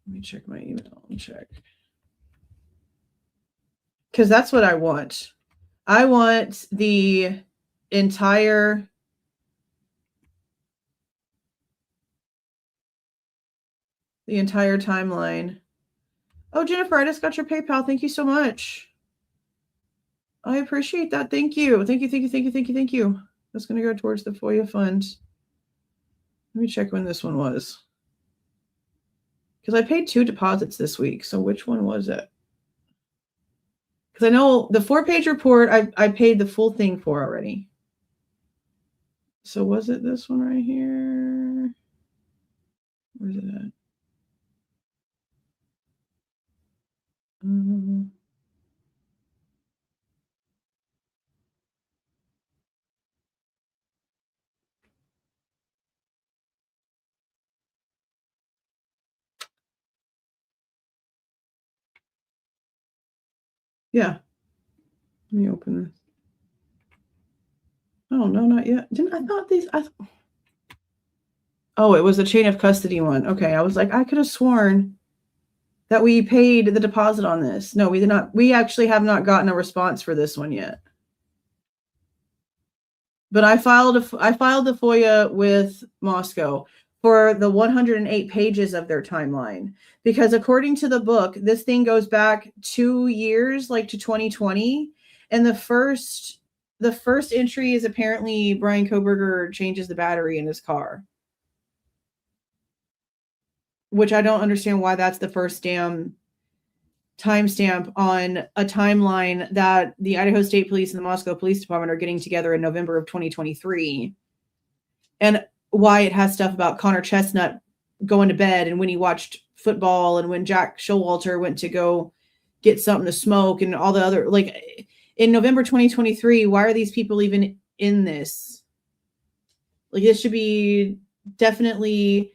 S2: Let me check my email and check. Because that's what I want. I want the entire timeline. Oh, Jennifer, I just got your PayPal. Thank you so much. I appreciate that. Thank you. Thank you. That's going to go towards the FOIA fund. Let me check when this one was. Because I paid 2 deposits this week. So which one was it? Because I know the 4-page report, I paid the full thing for already. So was it this one right here? Where's it at? Yeah. Let me open this. Oh, no, not yet. Oh, it was the chain of custody one. Okay, I was like, I could have sworn that we paid the deposit on this. No, we did not. We actually have not gotten a response for this one yet. But I filed the FOIA with Moscow for the 108 pages of their timeline, because according to the book, this thing goes back 2 years, like to 2020, and the first entry is apparently Bryan Kohberger changes the battery in his car, which I don't understand why that's the first damn timestamp on a timeline that the Idaho State Police and the Moscow Police Department are getting together in November of 2023, and why it has stuff about Connor Chestnut going to bed and when he watched football and when Jack Showalter went to go get something to smoke and all the other, like in November 2023, why are these people even in this? Like, this should be definitely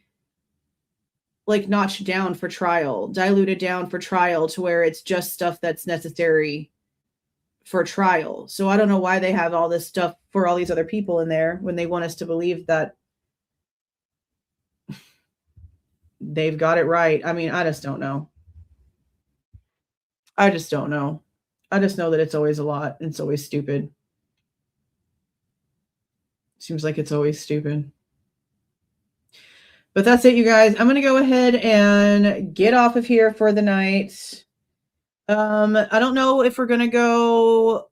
S2: like notched down for trial, diluted down for trial to where it's just stuff that's necessary for trial. So I don't know why they have all this stuff for all these other people in there when they want us to believe that they've got it right. I mean, I just don't know. I just don't know. I just know that it's always a lot. And it's always stupid. Seems like it's always stupid. But that's it, you guys. I'm going to go ahead and get off of here for the night. I don't know if we're going to go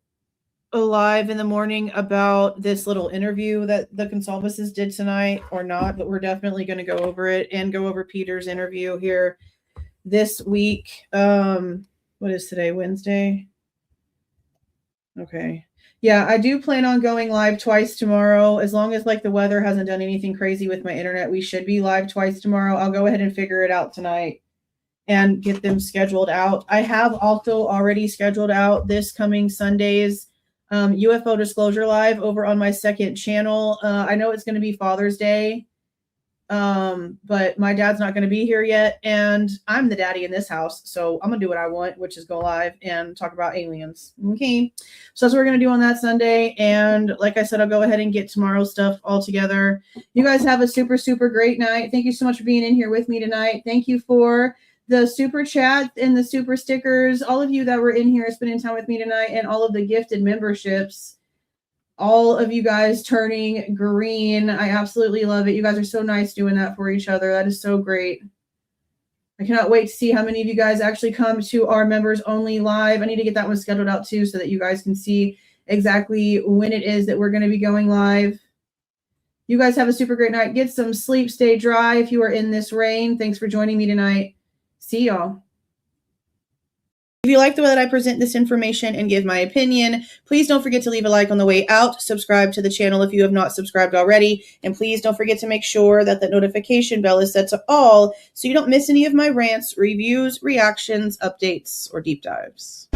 S2: live in the morning about this little interview that the Goncalveses did tonight or not, but we're definitely going to go over it and go over Peter's interview here this week. What is today? Wednesday? Okay. Yeah, I do plan on going live twice tomorrow. As long as like the weather hasn't done anything crazy with my internet, we should be live twice tomorrow. I'll go ahead and figure it out tonight and get them scheduled out. I have also already scheduled out this coming Sunday's UFO Disclosure Live over on my second channel. I know it's going to be Father's Day, but my dad's not going to be here yet, and I'm the daddy in this house, so I'm going to do what I want, which is go live and talk about aliens. Okay, so that's what we're going to do on that Sunday, and like I said, I'll go ahead and get tomorrow's stuff all together. You guys have a super, super great night. Thank you so much for being in here with me tonight. Thank you for the super chat and the super stickers, all of you that were in here spending time with me tonight, and all of the gifted memberships, all of you guys turning green. I absolutely love it. You guys are so nice doing that for each other. That is so great. I cannot wait to see how many of you guys actually come to our members only live. I need to get that one scheduled out too, so that you guys can see exactly when it is that we're going to be going live. You guys have a super great night. Get some sleep. Stay dry if you are in this rain. Thanks for joining me tonight. See y'all. If you like the way that I present this information and give my opinion, please don't forget to leave a like on the way out, subscribe to the channel if you have not subscribed already, and please don't forget to make sure that the notification bell is set to all so you don't miss any of my rants, reviews, reactions, updates, or deep dives.